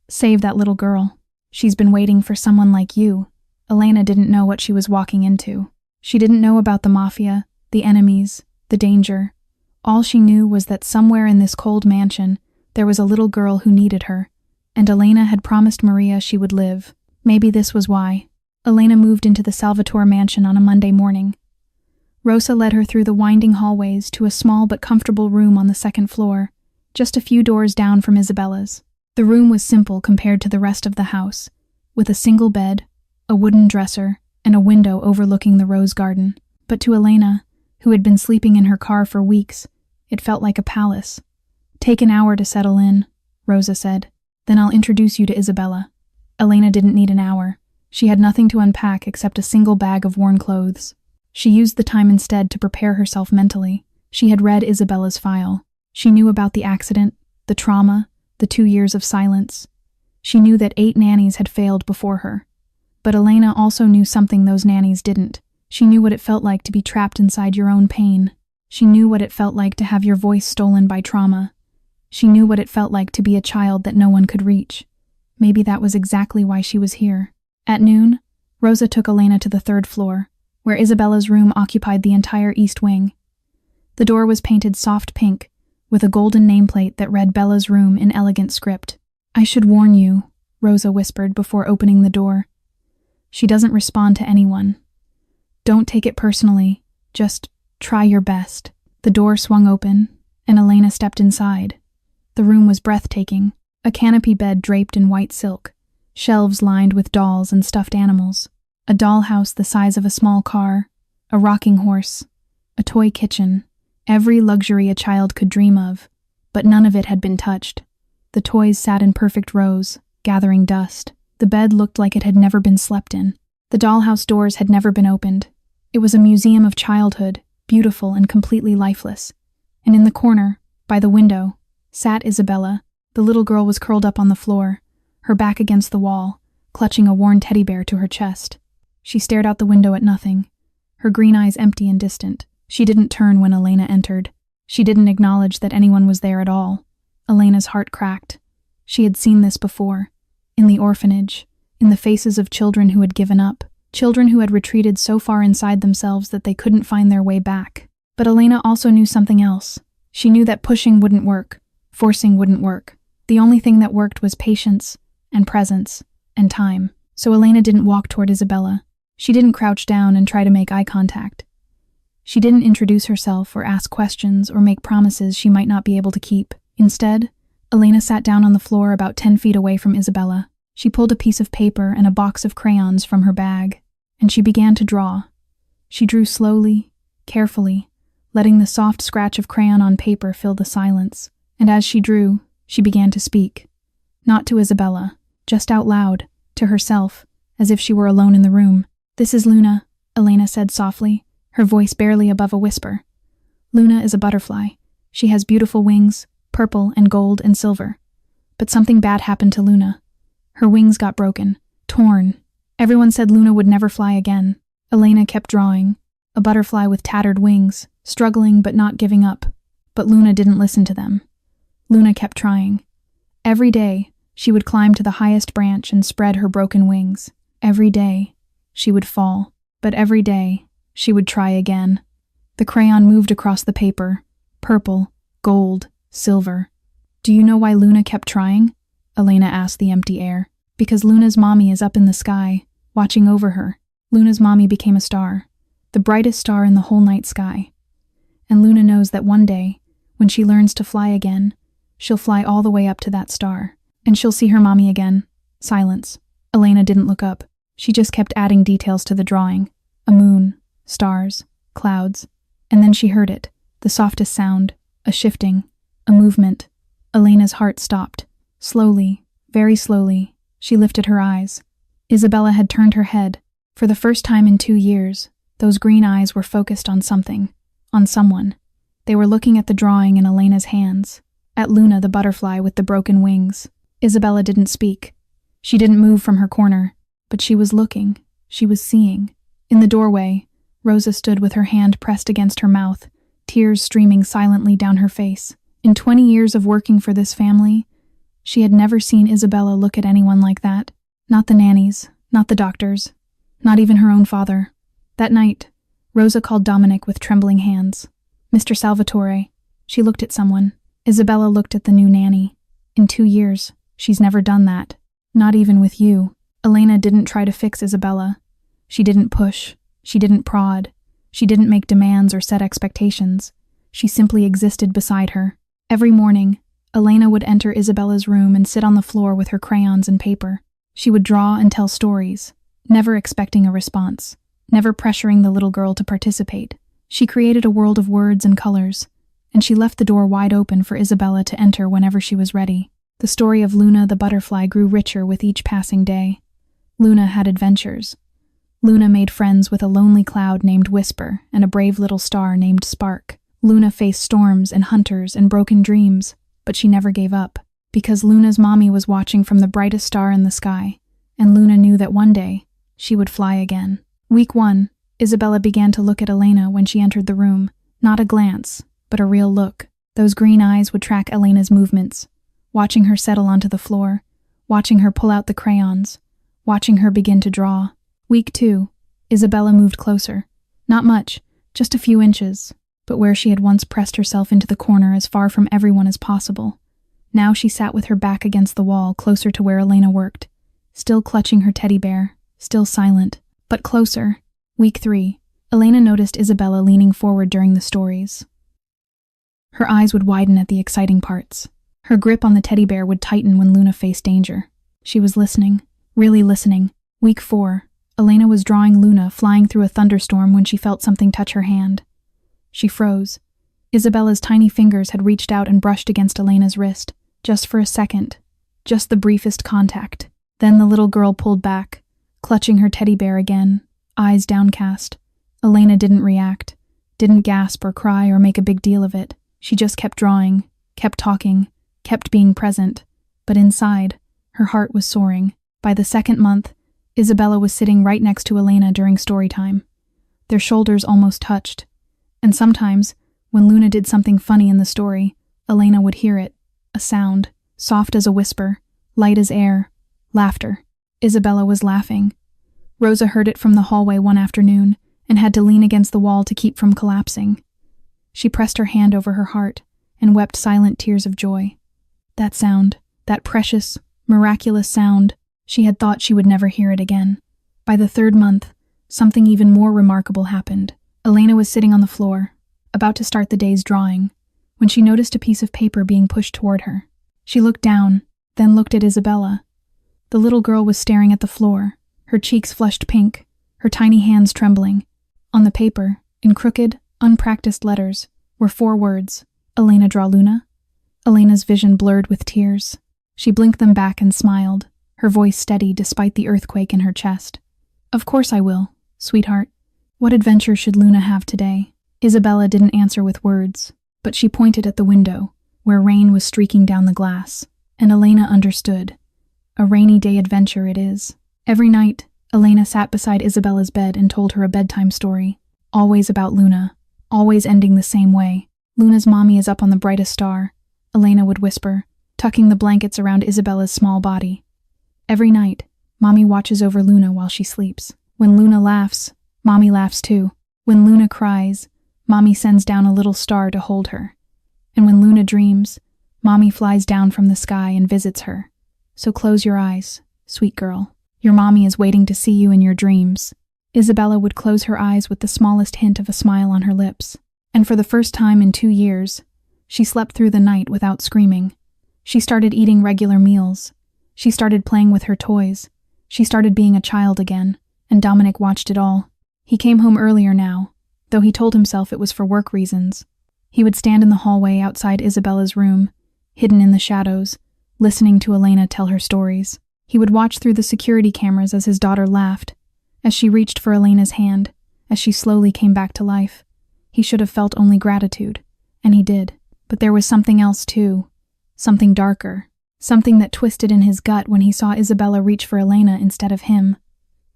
Speaker 1: save that little girl. She's been waiting for someone like you." Elena didn't know what she was walking into. She didn't know about the Mafia, the enemies, the danger. All she knew was that somewhere in this cold mansion, there was a little girl who needed her, and Elena had promised Maria she would live. Maybe this was why. Elena moved into the Salvatore mansion on a Monday morning. Rosa led her through the winding hallways to a small but comfortable room on the second floor, just a few doors down from Isabella's. The room was simple compared to the rest of the house, with a single bed, a wooden dresser, and a window overlooking the rose garden. But to Elena, who had been sleeping in her car for weeks, it felt like a palace. "Take an hour to settle in," Rosa said. "Then I'll introduce you to Isabella." Elena didn't need an hour. She had nothing to unpack except a single bag of worn clothes. She used the time instead to prepare herself mentally. She had read Isabella's file. She knew about the accident, the trauma, the 2 years of silence. She knew that 8 nannies had failed before her. But Elena also knew something those nannies didn't. She knew what it felt like to be trapped inside your own pain. She knew what it felt like to have your voice stolen by trauma. She knew what it felt like to be a child that no one could reach. Maybe that was exactly why she was here. At noon, Rosa took Elena to the 3rd floor, where Isabella's room occupied the entire east wing. The door was painted soft pink, with a golden nameplate that read Bella's room in elegant script. "I should warn you," Rosa whispered before opening the door. "She doesn't respond to anyone. Don't take it personally, just try your best." The door swung open, and Elena stepped inside. The room was breathtaking, a canopy bed draped in white silk, shelves lined with dolls and stuffed animals, a dollhouse the size of a small car, a rocking horse, a toy kitchen, every luxury a child could dream of, but none of it had been touched. The toys sat in perfect rows, gathering dust. The bed looked like it had never been slept in. The dollhouse doors had never been opened. It was a museum of childhood, beautiful and completely lifeless. And in the corner, by the window, sat Isabella. The little girl was curled up on the floor, her back against the wall, clutching a worn teddy bear to her chest. She stared out the window at nothing, her green eyes empty and distant. She didn't turn when Elena entered. She didn't acknowledge that anyone was there at all. Elena's heart cracked. She had seen this before, in the orphanage, in the faces of children who had given up, children who had retreated so far inside themselves that they couldn't find their way back. But Elena also knew something else. She knew that pushing wouldn't work, forcing wouldn't work. The only thing that worked was patience, and presence, and time. So Elena didn't walk toward Isabella. She didn't crouch down and try to make eye contact. She didn't introduce herself or ask questions or make promises she might not be able to keep. Instead, Elena sat down on the floor about 10 feet away from Isabella. She pulled a piece of paper and a box of crayons from her bag, and she began to draw. She drew slowly, carefully, letting the soft scratch of crayon on paper fill the silence. And as she drew, she began to speak. Not to Isabella, just out loud, to herself, as if she were alone in the room. "This is Luna," Elena said softly, her voice barely above a whisper. "Luna is a butterfly. She has beautiful wings, purple and gold and silver. But something bad happened to Luna. Her wings got broken, torn. Everyone said Luna would never fly again." Elena kept drawing, a butterfly with tattered wings, struggling but not giving up. But Luna didn't listen to them. Luna kept trying. Every day, she would climb to the highest branch and spread her broken wings. Every day, she would fall. But every day, she would try again. The crayon moved across the paper, purple, gold, silver. "Do you know why Luna kept trying?" Elena asked the empty air. "Because Luna's mommy is up in the sky, watching over her. Luna's mommy became a star, the brightest star in the whole night sky. And Luna knows that one day, when she learns to fly again, she'll fly all the way up to that star. And she'll see her mommy again." Silence. Elena didn't look up. She just kept adding details to the drawing. A moon, stars, clouds. And then she heard it, the softest sound, a shifting, a movement. Elena's heart stopped. Slowly, very slowly, she lifted her eyes. Isabella had turned her head. For the first time in 2 years, those green eyes were focused on something, on someone. They were looking at the drawing in Elena's hands, at Luna the butterfly with the broken wings. Isabella didn't speak. She didn't move from her corner, but she was looking, she was seeing. In the doorway, Rosa stood with her hand pressed against her mouth, tears streaming silently down her face. In 20 years of working for this family, she had never seen Isabella look at anyone like that. Not the nannies, not the doctors, not even her own father. That night, Rosa called Dominic with trembling hands. "Mr. Salvatore." She looked at someone. Isabella looked at the new nanny. "In 2 years, she's never done that. Not even with you." Elena didn't try to fix Isabella. She didn't push. She didn't prod. She didn't make demands or set expectations. She simply existed beside her. Every morning, Elena would enter Isabella's room and sit on the floor with her crayons and paper. She would draw and tell stories, never expecting a response, never pressuring the little girl to participate. She created a world of words and colors, and she left the door wide open for Isabella to enter whenever she was ready. The story of Luna the butterfly grew richer with each passing day. Luna had adventures. Luna made friends with a lonely cloud named Whisper and a brave little star named Spark. Luna faced storms and hunters and broken dreams, but she never gave up, because Luna's mommy was watching from the brightest star in the sky, and Luna knew that one day she would fly again. Week 1, Isabella began to look at Elena when she entered the room. Not a glance, but a real look. Those green eyes would track Elena's movements, watching her settle onto the floor, watching her pull out the crayons, watching her begin to draw. Week 2, Isabella moved closer. Not much, just a few inches, but where she had once pressed herself into the corner as far from everyone as possible. Now she sat with her back against the wall, closer to where Elena worked, still clutching her teddy bear, still silent, but closer. Week 3, Elena noticed Isabella leaning forward during the stories. Her eyes would widen at the exciting parts. Her grip on the teddy bear would tighten when Luna faced danger. She was listening, really listening. Week 4, Elena was drawing Luna flying through a thunderstorm when she felt something touch her hand. She froze. Isabella's tiny fingers had reached out and brushed against Elena's wrist, just for a second, just the briefest contact. Then the little girl pulled back, clutching her teddy bear again, eyes downcast. Elena didn't react, didn't gasp or cry or make a big deal of it. She just kept drawing, kept talking, kept being present. But inside, her heart was soaring. By the second month, Isabella was sitting right next to Elena during story time. Their shoulders almost touched. And sometimes, when Luna did something funny in the story, Elena would hear it, a sound, soft as a whisper, light as air, laughter. Isabella was laughing. Rosa heard it from the hallway one afternoon and had to lean against the wall to keep from collapsing. She pressed her hand over her heart and wept silent tears of joy. That sound, that precious, miraculous sound, she had thought she would never hear it again. By the third month, something even more remarkable happened. Elena was sitting on the floor, about to start the day's drawing, when she noticed a piece of paper being pushed toward her. She looked down, then looked at Isabella. The little girl was staring at the floor, her cheeks flushed pink, her tiny hands trembling. On the paper, in crooked, unpracticed letters, were 4 words: Elena draw Luna. Elena's vision blurred with tears. She blinked them back and smiled, her voice steady despite the earthquake in her chest. Of course I will, sweetheart. What adventure should Luna have today? Isabella didn't answer with words, but she pointed at the window, where rain was streaking down the glass, and Elena understood. A rainy day adventure it is. Every night, Elena sat beside Isabella's bed and told her a bedtime story, always about Luna, always ending the same way. Luna's mommy is up on the brightest star, Elena would whisper, tucking the blankets around Isabella's small body. Every night, mommy watches over Luna while she sleeps. When Luna laughs, mommy laughs too. When Luna cries, mommy sends down a little star to hold her. And when Luna dreams, mommy flies down from the sky and visits her. So close your eyes, sweet girl. Your mommy is waiting to see you in your dreams. Isabella would close her eyes with the smallest hint of a smile on her lips. And for the first time in 2 years, she slept through the night without screaming. She started eating regular meals. She started playing with her toys. She started being a child again, and Dominic watched it all. He came home earlier now, though he told himself it was for work reasons. He would stand in the hallway outside Isabella's room, hidden in the shadows, listening to Elena tell her stories. He would watch through the security cameras as his daughter laughed, as she reached for Elena's hand, as she slowly came back to life. He should have felt only gratitude, and he did. But there was something else too, something darker, something that twisted in his gut when he saw Isabella reach for Elena instead of him.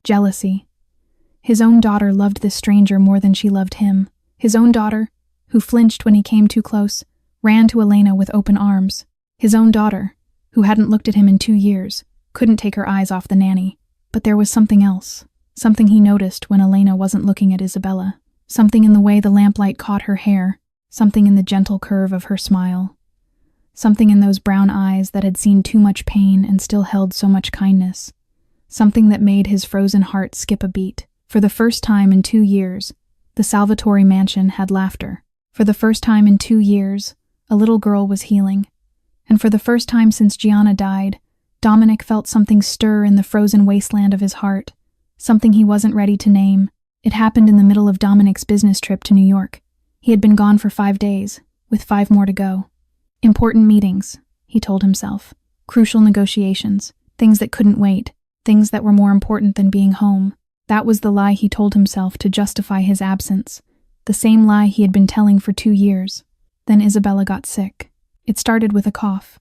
Speaker 1: Jealousy. His own daughter loved this stranger more than she loved him. His own daughter, who flinched when he came too close, ran to Elena with open arms. His own daughter, who hadn't looked at him in 2 years, couldn't take her eyes off the nanny. But there was something else, something he noticed when Elena wasn't looking at Isabella, something in the way the lamplight caught her hair, something in the gentle curve of her smile, something in those brown eyes that had seen too much pain and still held so much kindness, something that made his frozen heart skip a beat. For the first time in 2 years, the Salvatore mansion had laughter. For the first time in 2 years, a little girl was healing. And for the first time since Gianna died, Dominic felt something stir in the frozen wasteland of his heart, something he wasn't ready to name. It happened in the middle of Dominic's business trip to New York. He had been gone for 5 days, with 5 more to go. Important meetings, he told himself. Crucial negotiations, things that couldn't wait, things that were more important than being home. That was the lie he told himself to justify his absence, the same lie he had been telling for 2 years. Then Isabella got sick. It started with a cough.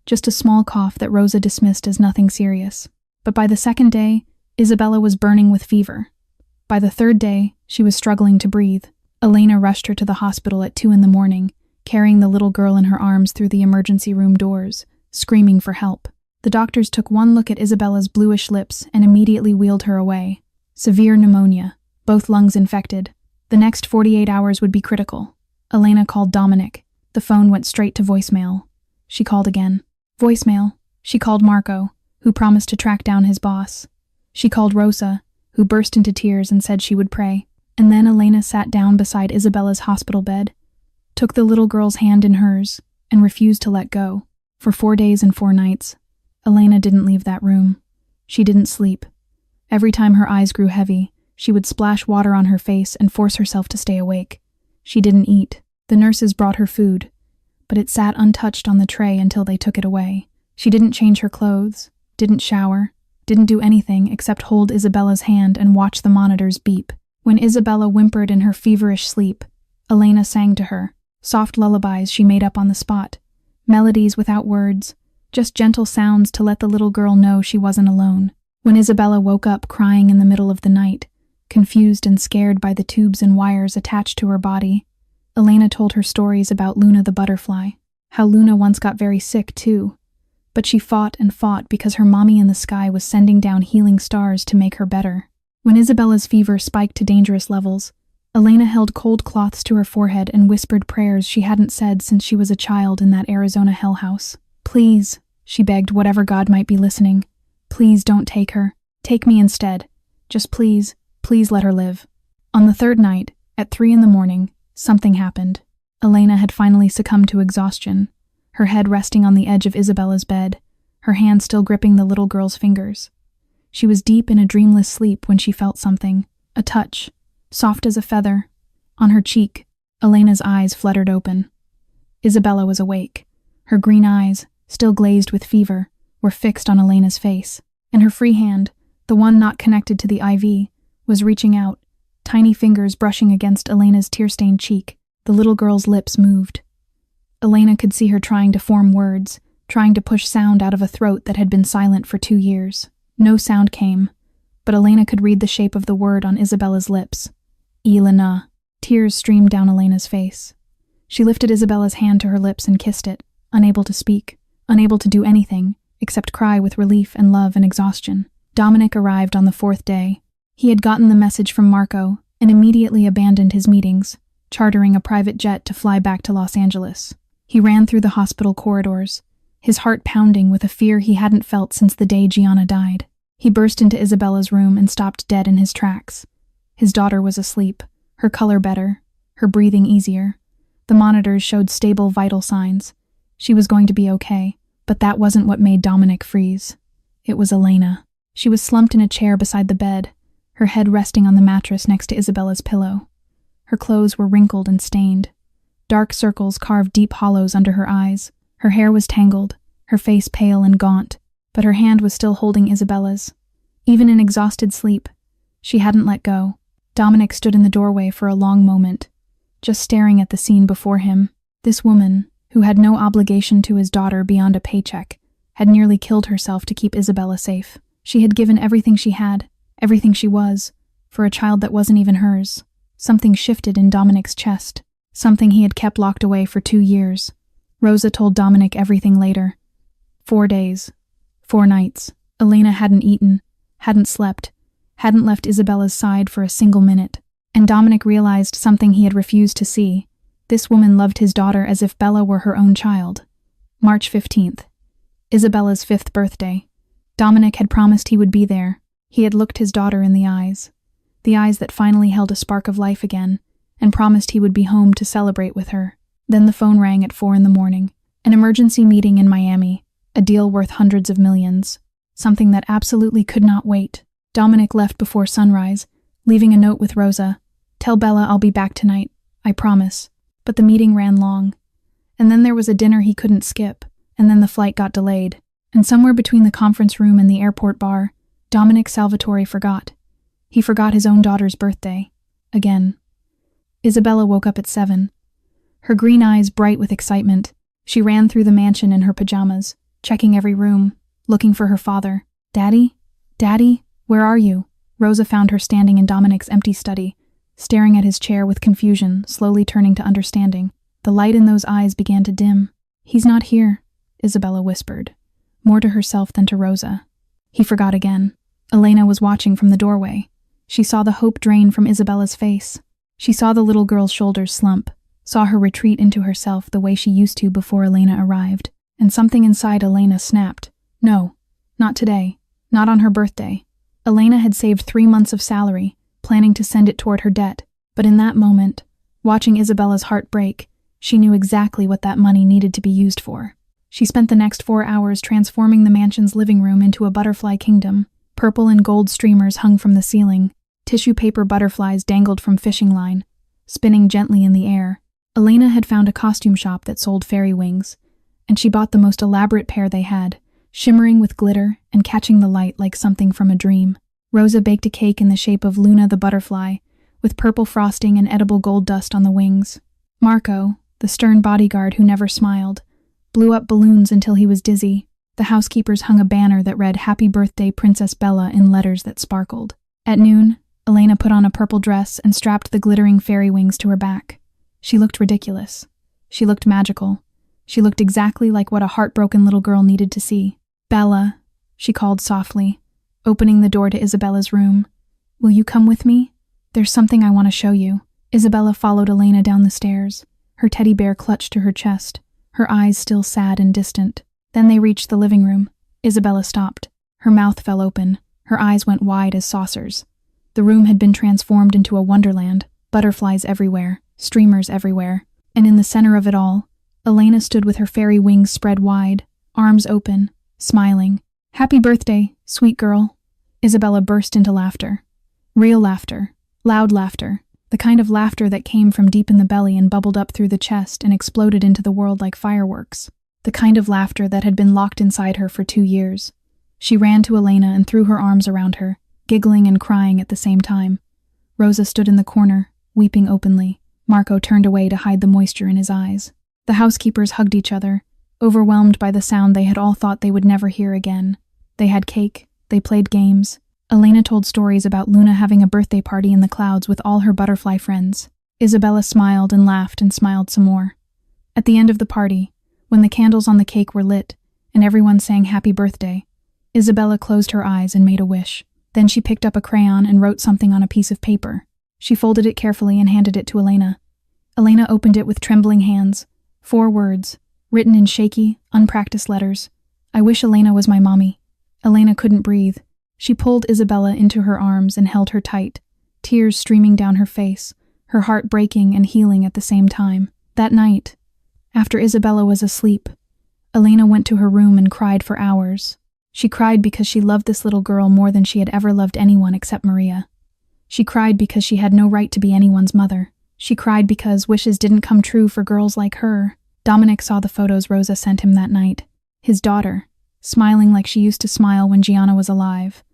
Speaker 1: Just a small cough that Rosa dismissed as nothing serious. But by the second day, Isabella was burning with fever. By the third day, she was struggling to breathe. Elena rushed her to the hospital at 2 a.m, carrying the little girl in her arms through the emergency room doors, screaming for help. The doctors took one look at Isabella's bluish lips and immediately wheeled her away. Severe pneumonia, both lungs infected. The next 48 hours would be critical. Elena called Dominic. The phone went straight to voicemail. She called again. Voicemail. She called Marco, who promised to track down his boss. She called Rosa, who burst into tears and said she would pray. And then Elena sat down beside Isabella's hospital bed, took the little girl's hand in hers, and refused to let go. For 4 days and 4 nights, Elena didn't leave that room. She didn't sleep. Every time her eyes grew heavy, she would splash water on her face and force herself to stay awake. She didn't eat. The nurses brought her food, but it sat untouched on the tray until they took it away. She didn't change her clothes, didn't shower, didn't do anything except hold Isabella's hand and watch the monitors beep. When Isabella whimpered in her feverish sleep, Elena sang to her, soft lullabies she made up on the spot, melodies without words, just gentle sounds to let the little girl know she wasn't alone. When Isabella woke up crying in the middle of the night, confused and scared by the tubes and wires attached to her body, Elena told her stories about Luna the butterfly, how Luna once got very sick too, but she fought and fought because her mommy in the sky was sending down healing stars to make her better. When Isabella's fever spiked to dangerous levels, Elena held cold cloths to her forehead and whispered prayers she hadn't said since she was a child in that Arizona hell house. Please, she begged whatever God might be listening, please don't take her. Take me instead. Just please, please let her live. On the third night, at 3 a.m, something happened. Elena had finally succumbed to exhaustion, her head resting on the edge of Isabella's bed, her hand still gripping the little girl's fingers. She was deep in a dreamless sleep when she felt something, a touch, soft as a feather, on her cheek. Elena's eyes fluttered open. Isabella was awake. Her green eyes, still glazed with fever, were fixed on Elena's face, and her free hand, the one not connected to the IV, was reaching out, tiny fingers brushing against Elena's tear-stained cheek. The little girl's lips moved. Elena could see her trying to form words, trying to push sound out of a throat that had been silent for 2 years. No sound came, but Elena could read the shape of the word on Isabella's lips. Elena. Tears streamed down Elena's face. She lifted Isabella's hand to her lips and kissed it, unable to speak, unable to do anything, except cry with relief and love and exhaustion. Dominic arrived on the 4th day. He had gotten the message from Marco and immediately abandoned his meetings, chartering a private jet to fly back to Los Angeles. He ran through the hospital corridors, his heart pounding with a fear he hadn't felt since the day Gianna died. He burst into Isabella's room and stopped dead in his tracks. His daughter was asleep, her color better, her breathing easier. The monitors showed stable vital signs. She was going to be okay, but that wasn't what made Dominic freeze. It was Elena. She was slumped in a chair beside the bed, her head resting on the mattress next to Isabella's pillow. Her clothes were wrinkled and stained. Dark circles carved deep hollows under her eyes. Her hair was tangled, her face pale and gaunt, but her hand was still holding Isabella's. Even in exhausted sleep, she hadn't let go. Dominic stood in the doorway for a long moment, just staring at the scene before him. This woman, who had no obligation to his daughter beyond a paycheck, had nearly killed herself to keep Isabella safe. She had given everything she had, everything she was, for a child that wasn't even hers. Something shifted in Dominic's chest, something he had kept locked away for 2 years. Rosa told Dominic everything later. 4 days, 4 nights. Elena hadn't eaten, hadn't slept, hadn't left Isabella's side for a single minute. And Dominic realized something he had refused to see. This woman loved his daughter as if Bella were her own child. March 15th. Isabella's 5th birthday. Dominic had promised he would be there. He had looked his daughter in the eyes that finally held a spark of life again, and promised he would be home to celebrate with her. Then the phone rang at 4 a.m. An emergency meeting in Miami, a deal worth hundreds of millions, something that absolutely could not wait. Dominic left before sunrise, leaving a note with Rosa. Tell Bella I'll be back tonight, I promise. But the meeting ran long. And then there was a dinner he couldn't skip, and then the flight got delayed. And somewhere between the conference room and the airport bar, Dominic Salvatore forgot. He forgot his own daughter's birthday. Again. Isabella woke up at 7. Her green eyes bright with excitement. She ran through the mansion in her pajamas, checking every room, looking for her father. Daddy? Daddy? Where are you? Rosa found her standing in Dominic's empty study, staring at his chair with confusion, slowly turning to understanding. The light in those eyes began to dim. He's not here, Isabella whispered, more to herself than to Rosa. He forgot again. Elena was watching from the doorway. She saw the hope drain from Isabella's face. She saw the little girl's shoulders slump, saw her retreat into herself the way she used to before Elena arrived, and something inside Elena snapped. No, not today, not on her birthday. Elena had saved 3 months of salary, planning to send it toward her debt, but in that moment, watching Isabella's heart break, she knew exactly what that money needed to be used for. She spent the next 4 hours transforming the mansion's living room into a butterfly kingdom. Purple and gold streamers hung from the ceiling. Tissue paper butterflies dangled from fishing line, spinning gently in the air. Elena had found a costume shop that sold fairy wings, and she bought the most elaborate pair they had, shimmering with glitter and catching the light like something from a dream. Rosa baked a cake in the shape of Luna the butterfly, with purple frosting and edible gold dust on the wings. Marco, the stern bodyguard who never smiled, blew up balloons until he was dizzy. The housekeepers hung a banner that read "Happy Birthday, Princess Bella" in letters that sparkled. At noon, Elena put on a purple dress and strapped the glittering fairy wings to her back. She looked ridiculous. She looked magical. She looked exactly like what a heartbroken little girl needed to see. "Bella," she called softly, opening the door to Isabella's room. "Will you come with me? There's something I want to show you." Isabella followed Elena down the stairs, her teddy bear clutched to her chest, her eyes still sad and distant. Then they reached the living room. Isabella stopped. Her mouth fell open. Her eyes went wide as saucers. The room had been transformed into a wonderland, butterflies everywhere, streamers everywhere, and in the center of it all, Elena stood with her fairy wings spread wide, arms open, smiling. "Happy birthday, sweet girl." Isabella burst into laughter. Real laughter, loud laughter, the kind of laughter that came from deep in the belly and bubbled up through the chest and exploded into the world like fireworks. The kind of laughter that had been locked inside her for 2 years. She ran to Elena and threw her arms around her, giggling and crying at the same time. Rosa stood in the corner, weeping openly. Marco turned away to hide the moisture in his eyes. The housekeepers hugged each other, overwhelmed by the sound they had all thought they would never hear again. They had cake, they played games. Elena told stories about Luna having a birthday party in the clouds with all her butterfly friends. Isabella smiled and laughed and smiled some more. At the end of the party, when the candles on the cake were lit and everyone sang happy birthday, Isabella closed her eyes and made a wish. Then she picked up a crayon and wrote something on a piece of paper. She folded it carefully and handed it to Elena. Elena opened it with trembling hands. 4 words, written in shaky, unpracticed letters. "I wish Elena was my mommy." Elena couldn't breathe. She pulled Isabella into her arms and held her tight, tears streaming down her face, her heart breaking and healing at the same time. That night, after Isabella was asleep, Elena went to her room and cried for hours. She cried because she loved this little girl more than she had ever loved anyone except Maria. She cried because she had no right to be anyone's mother. She cried because wishes didn't come true for girls like her. Dominic saw the photos Rosa sent him that night. His daughter, smiling like she used to smile when Gianna was alive.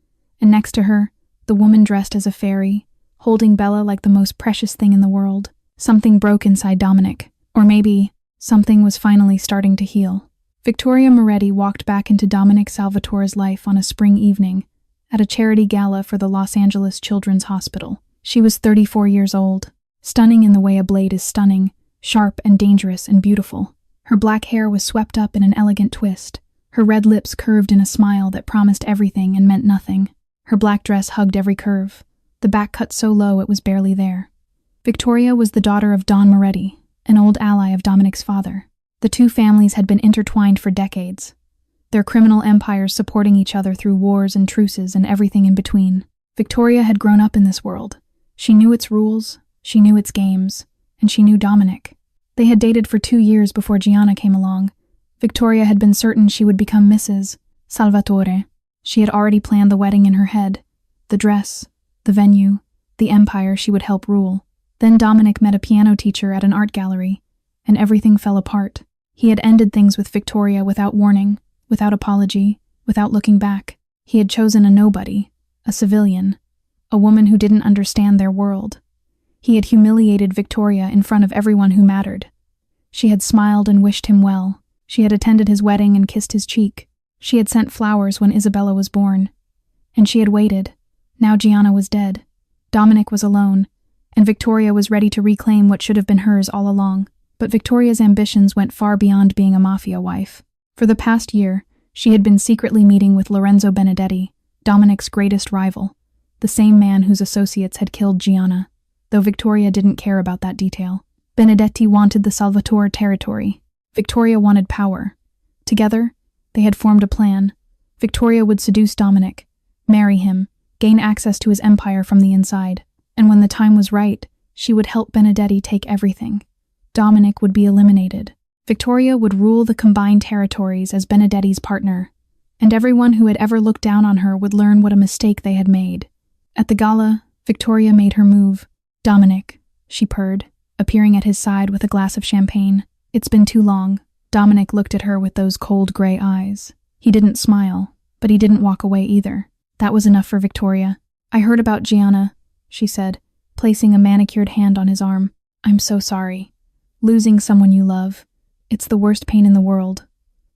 Speaker 1: And next to her, the woman dressed as a fairy, holding Bella like the most precious thing in the world. Something broke inside Dominic. Or maybe something was finally starting to heal. Victoria Moretti walked back into Dominic Salvatore's life on a spring evening, at a charity gala for the Los Angeles Children's Hospital. She was 34 years old, stunning in the way a blade is stunning, sharp and dangerous and beautiful. Her black hair was swept up in an elegant twist, her red lips curved in a smile that promised everything and meant nothing. Her black dress hugged every curve, the back cut so low it was barely there. Victoria was the daughter of Don Moretti, an old ally of Dominic's father. The two families had been intertwined for decades, their criminal empires supporting each other through wars and truces and everything in between. Victoria had grown up in this world. She knew its rules, she knew its games, and she knew Dominic. They had dated for 2 years before Gianna came along. Victoria had been certain she would become Mrs. Salvatore. She had already planned the wedding in her head, the dress, the venue, the empire she would help rule. Then Dominic met a piano teacher at an art gallery, and everything fell apart. He had ended things with Victoria without warning, without apology, without looking back. He had chosen a nobody, a civilian, a woman who didn't understand their world. He had humiliated Victoria in front of everyone who mattered. She had smiled and wished him well. She had attended his wedding and kissed his cheek. She had sent flowers when Isabella was born. And she had waited, Now Gianna was dead. Dominic was alone, and Victoria was ready to reclaim what should have been hers all along. But Victoria's ambitions went far beyond being a mafia wife. For the past year, she had been secretly meeting with Lorenzo Benedetti, Dominic's greatest rival, the same man whose associates had killed Gianna, though Victoria didn't care about that detail. Benedetti wanted the Salvatore territory. Victoria wanted power. Together, they had formed a plan. Victoria would seduce Dominic, marry him, gain access to his empire from the inside, and when the time was right, she would help Benedetti take everything. Dominic would be eliminated. Victoria would rule the combined territories as Benedetti's partner, and everyone who had ever looked down on her would learn what a mistake they had made. At the gala, Victoria made her move. "Dominic," she purred, appearing at his side with a glass of champagne. "It's been too long." Dominic looked at her with those cold gray eyes. He didn't smile, but he didn't walk away either. That was enough for Victoria. "I heard about Gianna," she said, placing a manicured hand on his arm. "I'm so sorry. Losing someone you love. It's the worst pain in the world.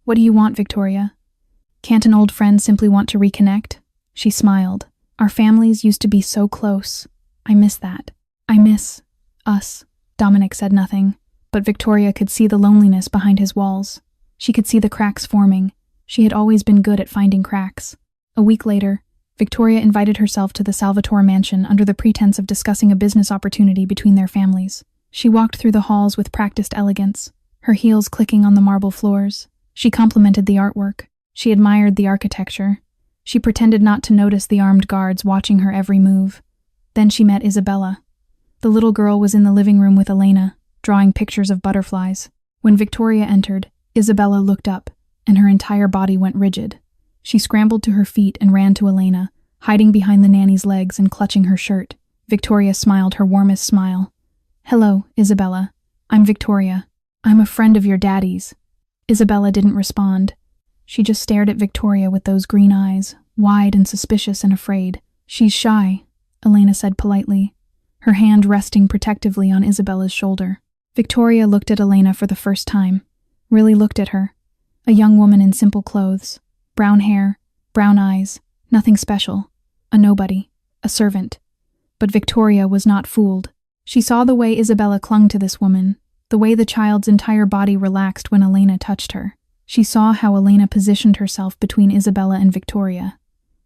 Speaker 1: What do you want, Victoria? Can't an old friend simply want to reconnect?" She smiled. "Our families used to be so close. I miss that. I miss us." Dominic said nothing, but Victoria could see the loneliness behind his walls. She could see the cracks forming. She had always been good at finding cracks. A week later, Victoria invited herself to the Salvatore mansion under the pretense of discussing a business opportunity between their families. She walked through the halls with practiced elegance, her heels clicking on the marble floors. She complimented the artwork. She admired the architecture. She pretended not to notice the armed guards watching her every move. Then she met Isabella. The little girl was in the living room with Elena, drawing pictures of butterflies. When Victoria entered, Isabella looked up, and her entire body went rigid. She scrambled to her feet and ran to Elena, hiding behind the nanny's legs and clutching her shirt. Victoria smiled her warmest smile. "Hello, Isabella. I'm Victoria. I'm a friend of your daddy's." Isabella didn't respond. She just stared at Victoria with those green eyes, wide and suspicious and afraid. "She's shy," Elena said politely, her hand resting protectively on Isabella's shoulder. Victoria looked at Elena for the first time, really looked at her. A young woman in simple clothes, brown hair, brown eyes, nothing special, a nobody, a servant. But Victoria was not fooled. She saw the way Isabella clung to this woman, the way the child's entire body relaxed when Elena touched her. She saw how Elena positioned herself between Isabella and Victoria,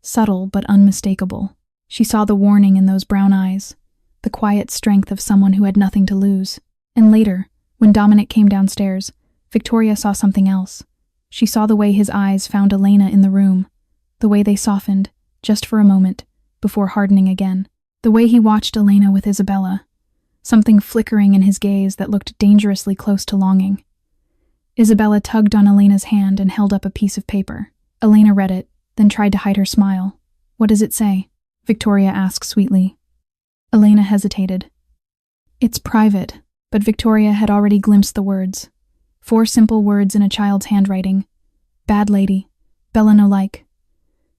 Speaker 1: subtle but unmistakable. She saw the warning in those brown eyes, the quiet strength of someone who had nothing to lose. And later, when Dominic came downstairs, Victoria saw something else. She saw the way his eyes found Elena in the room, the way they softened, just for a moment, before hardening again. The way he watched Elena with Isabella, something flickering in his gaze that looked dangerously close to longing. Isabella tugged on Elena's hand and held up a piece of paper. Elena read it, then tried to hide her smile. "What does it say?" Victoria asked sweetly. Elena hesitated. "It's private," but Victoria had already glimpsed the words. 4 simple words in a child's handwriting. "Bad lady. Bella no like."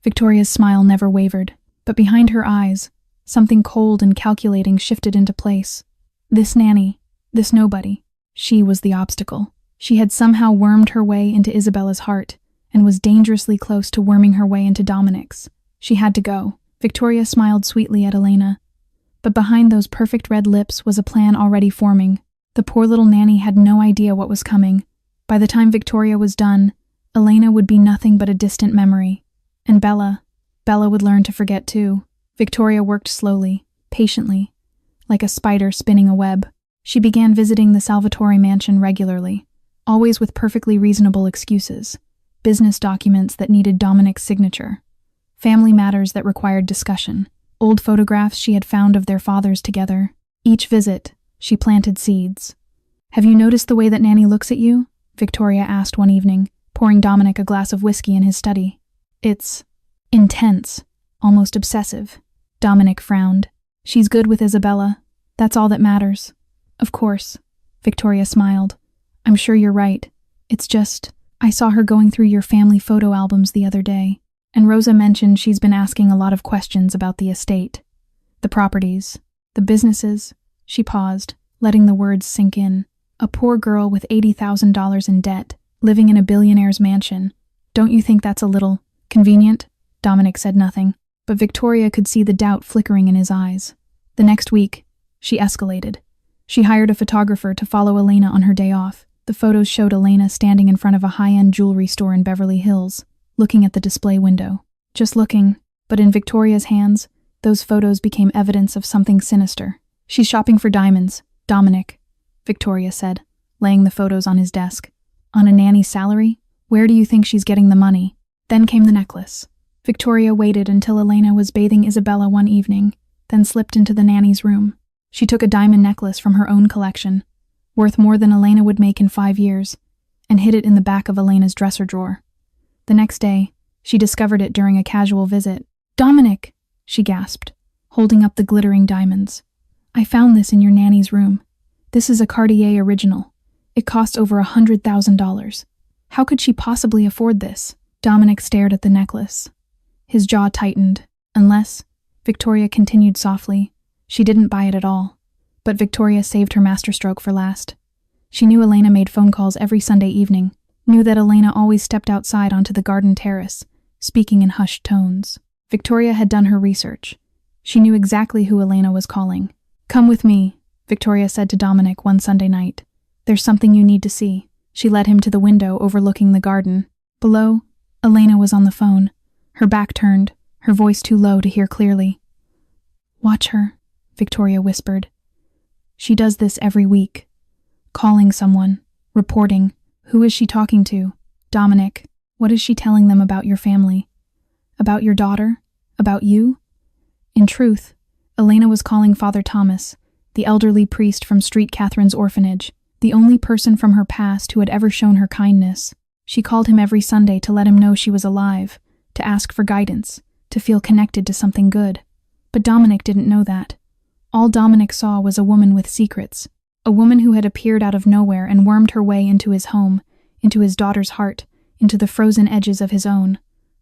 Speaker 1: Victoria's smile never wavered, but behind her eyes, something cold and calculating shifted into place. This nanny, this nobody, she was the obstacle. She had somehow wormed her way into Isabella's heart and was dangerously close to worming her way into Dominic's. She had to go. Victoria smiled sweetly at Elena. But behind those perfect red lips was a plan already forming. The poor little nanny had no idea what was coming. By the time Victoria was done, Elena would be nothing but a distant memory. And Bella would learn to forget too. Victoria worked slowly, patiently, like a spider spinning a web. She began visiting the Salvatore mansion regularly, always with perfectly reasonable excuses. Business documents that needed Dominic's signature. Family matters that required discussion. Old photographs she had found of their fathers together. Each visit, she planted seeds. "Have you noticed the way that Nanny looks at you?" Victoria asked one evening, pouring Dominic a glass of whiskey in his study. "It's intense, almost obsessive." Dominic frowned. "She's good with Isabella. That's all that matters." "Of course," Victoria smiled. "I'm sure you're right. It's just, I saw her going through your family photo albums the other day, and Rosa mentioned she's been asking a lot of questions about the estate, the properties, the businesses." She paused, letting the words sink in. "A poor girl with $80,000 in debt, living in a billionaire's mansion. Don't you think that's a little convenient?" Dominic said nothing. but Victoria could see the doubt flickering in his eyes. The next week, she escalated. She hired a photographer to follow Elena on her day off. The photos showed Elena standing in front of a high-end jewelry store in Beverly Hills, looking at the display window. Just looking, but in Victoria's hands, those photos became evidence of something sinister. "She's shopping for diamonds, Dominic," Victoria said, laying the photos on his desk. "On a nanny's salary? Where do you think she's getting the money?" Then came the necklace. Victoria waited until Elena was bathing Isabella one evening, then slipped into the nanny's room. She took a diamond necklace from her own collection, worth more than Elena would make in 5 years, and hid it in the back of Elena's dresser drawer. The next day, she discovered it during a casual visit. "Dominic," she gasped, holding up the glittering diamonds. "I found this in your nanny's room. This is a Cartier original. It cost over $100,000. How could she possibly afford this?" Dominic stared at the necklace. His jaw tightened. "Unless," Victoria continued softly, "she didn't buy it at all." But Victoria saved her masterstroke for last. She knew Elena made phone calls every Sunday evening, knew that Elena always stepped outside onto the garden terrace, speaking in hushed tones. Victoria had done her research. She knew exactly who Elena was calling. "Come with me," Victoria said to Dominic one Sunday night. "There's something you need to see." She led him to the window overlooking the garden. Below, Elena was on the phone, her back turned, her voice too low to hear clearly. "Watch her," Victoria whispered. "She does this every week. Calling someone, reporting. Who is she talking to? Dominic. What is she telling them about your family? About your daughter? About you?" In truth, Elena was calling Father Thomas, the elderly priest from Street Catherine's orphanage, the only person from her past who had ever shown her kindness. She called him every Sunday to let him know she was alive, to ask for guidance, to feel connected to something good. But Dominic didn't know that. All Dominic saw was a woman with secrets, a woman who had appeared out of nowhere and wormed her way into his home, into his daughter's heart, into the frozen edges of his own.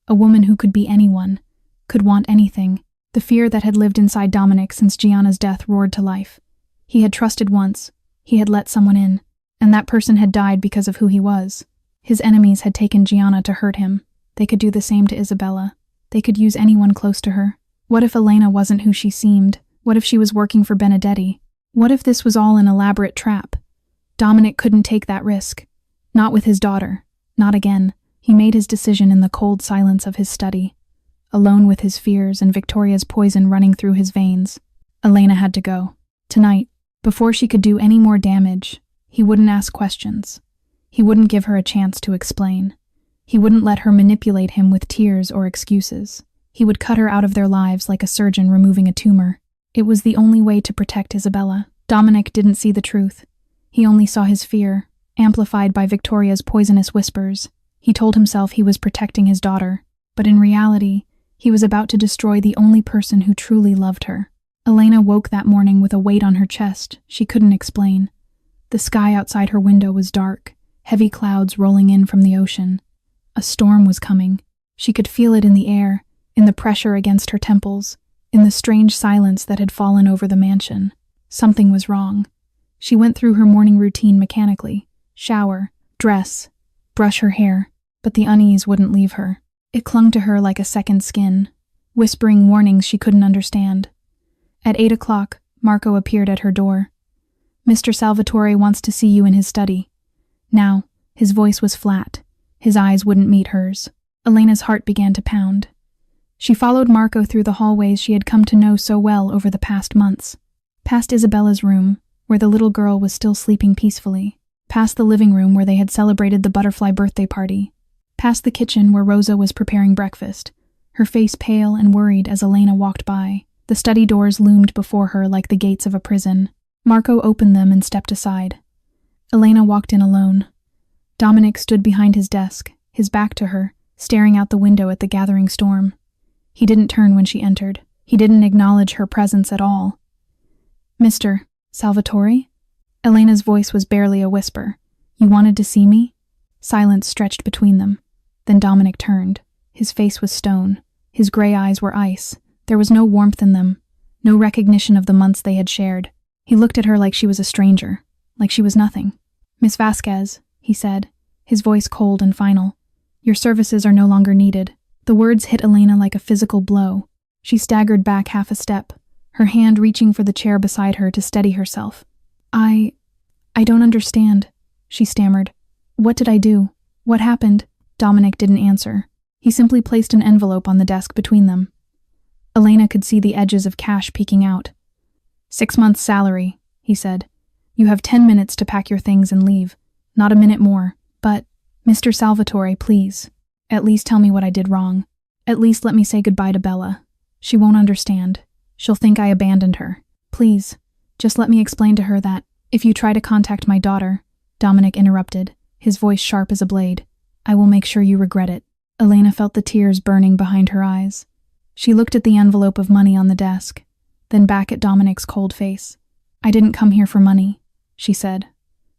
Speaker 1: A woman who could be anyone, could want anything. The fear that had lived inside Dominic since Gianna's death roared to life. He had trusted once, he had let someone in, and that person had died because of who he was. His enemies had taken Gianna to hurt him. They could do the same to Isabella. They could use anyone close to her. What if Elena wasn't who she seemed? What if she was working for Benedetti? What if this was all an elaborate trap? Dominic couldn't take that risk. Not with his daughter. Not again. He made his decision in the cold silence of his study, alone with his fears and Victoria's poison running through his veins. Elena had to go. Tonight, before she could do any more damage. He wouldn't ask questions. He wouldn't give her a chance to explain. He wouldn't let her manipulate him with tears or excuses. He would cut her out of their lives like a surgeon removing a tumor. It was the only way to protect Isabella. Dominic didn't see the truth. He only saw his fear, amplified by Victoria's poisonous whispers. He told himself he was protecting his daughter, but in reality, he was about to destroy the only person who truly loved her. Elena woke that morning with a weight on her chest she couldn't explain. The sky outside her window was dark, heavy clouds rolling in from the ocean. A storm was coming. She could feel it in the air, in the pressure against her temples, in the strange silence that had fallen over the mansion. Something was wrong. She went through her morning routine mechanically. Shower, dress, brush her hair, but the unease wouldn't leave her. It clung to her like a second skin, whispering warnings she couldn't understand. At 8 o'clock, Marco appeared at her door. "Mr. Salvatore wants to see you in his study." Now, his voice was flat. His eyes wouldn't meet hers. Elena's heart began to pound. She followed Marco through the hallways she had come to know so well over the past months. Past Isabella's room, where the little girl was still sleeping peacefully. Past the living room where they had celebrated the butterfly birthday party. Past the kitchen where Rosa was preparing breakfast, her face pale and worried as Elena walked by. The study doors loomed before her like the gates of a prison. Marco opened them and stepped aside. Elena walked in alone. Dominic stood behind his desk, his back to her, staring out the window at the gathering storm. He didn't turn when she entered. He didn't acknowledge her presence at all. "Mr. Salvatore?" Elena's voice was barely a whisper. "You wanted to see me?" Silence stretched between them. Then Dominic turned. His face was stone. His gray eyes were ice. There was no warmth in them, no recognition of the months they had shared. He looked at her like she was a stranger, like she was nothing. "Miss Vasquez," he said, his voice cold and final. "Your services are no longer needed." The words hit Elena like a physical blow. She staggered back half a step, her hand reaching for the chair beside her to steady herself. I don't understand, she stammered. What did I do? What happened? Dominic didn't answer. He simply placed an envelope on the desk between them. Elena could see the edges of cash peeking out. 6 months' salary, he said. You have 10 minutes to pack your things and leave. Not a minute more. But, Mr. Salvatore, please. At least tell me what I did wrong. At least let me say goodbye to Bella. She won't understand. She'll think I abandoned her. Please, just let me explain to her that, if you try to contact my daughter, Dominic interrupted, his voice sharp as a blade, I will make sure you regret it. Elena felt the tears burning behind her eyes. She looked at the envelope of money on the desk, then back at Dominic's cold face. I didn't come here for money, she said,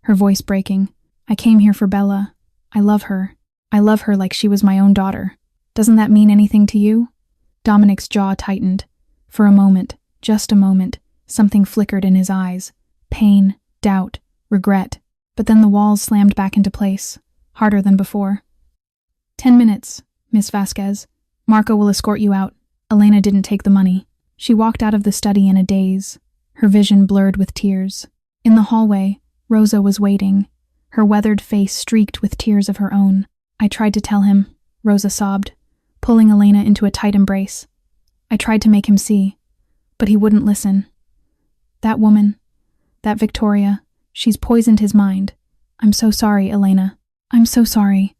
Speaker 1: her voice breaking. I came here for Bella. I love her. I love her like she was my own daughter. Doesn't that mean anything to you? Dominic's jaw tightened. For a moment, just a moment, something flickered in his eyes. Pain, doubt, regret. But then the walls slammed back into place, harder than before. 10 minutes, Miss Vasquez. Marco will escort you out. Elena didn't take the money. She walked out of the study in a daze, her vision blurred with tears. In the hallway, Rosa was waiting, her weathered face streaked with tears of her own. I tried to tell him, Rosa sobbed, pulling Elena into a tight embrace. I tried to make him see, but he wouldn't listen. That woman, that Victoria, she's poisoned his mind. I'm so sorry, Elena. I'm so sorry.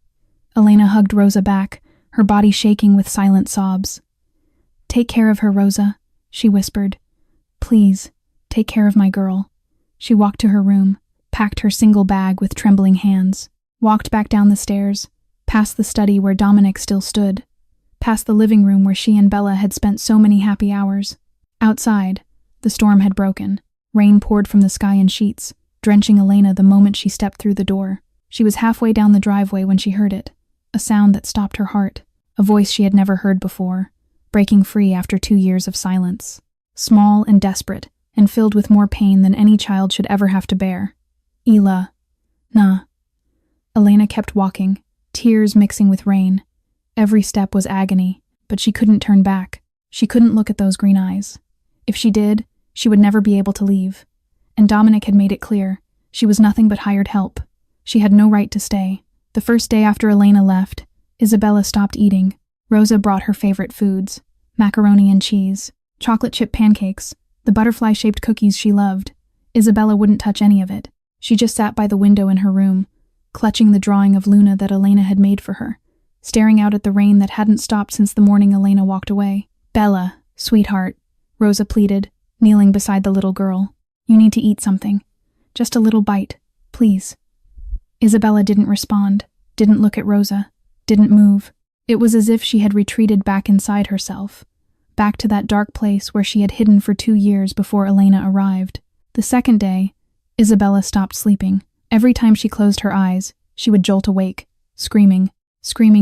Speaker 1: Elena hugged Rosa back, her body shaking with silent sobs. Take care of her, Rosa, she whispered. Please, take care of my girl. She walked to her room, packed her single bag with trembling hands, walked back down the stairs, past the study where Dominic still stood, past the living room where she and Bella had spent so many happy hours. Outside, the storm had broken. Rain poured from the sky in sheets, drenching Elena the moment she stepped through the door. She was halfway down the driveway when she heard it, a sound that stopped her heart, a voice she had never heard before, breaking free after 2 years of silence. Small and desperate, and filled with more pain than any child should ever have to bear. Ela. Nah. Elena kept walking, tears mixing with rain. Every step was agony, but she couldn't turn back. She couldn't look at those green eyes. If she did, she would never be able to leave. And Dominic had made it clear, she was nothing but hired help. She had no right to stay. The first day after Elena left, Isabella stopped eating. Rosa brought her favorite foods, macaroni and cheese, chocolate chip pancakes, the butterfly-shaped cookies she loved. Isabella wouldn't touch any of it. She just sat by the window in her room, clutching the drawing of Luna that Elena had made for her, staring out at the rain that hadn't stopped since the morning Elena walked away. Bella, sweetheart, Rosa pleaded, kneeling beside the little girl. You need to eat something. Just a little bite, please. Isabella didn't respond, didn't look at Rosa, didn't move. It was as if she had retreated back inside herself, back to that dark place where she had hidden for 2 years before Elena arrived. The second day, Isabella stopped sleeping. Every time she closed her eyes, she would jolt awake, screaming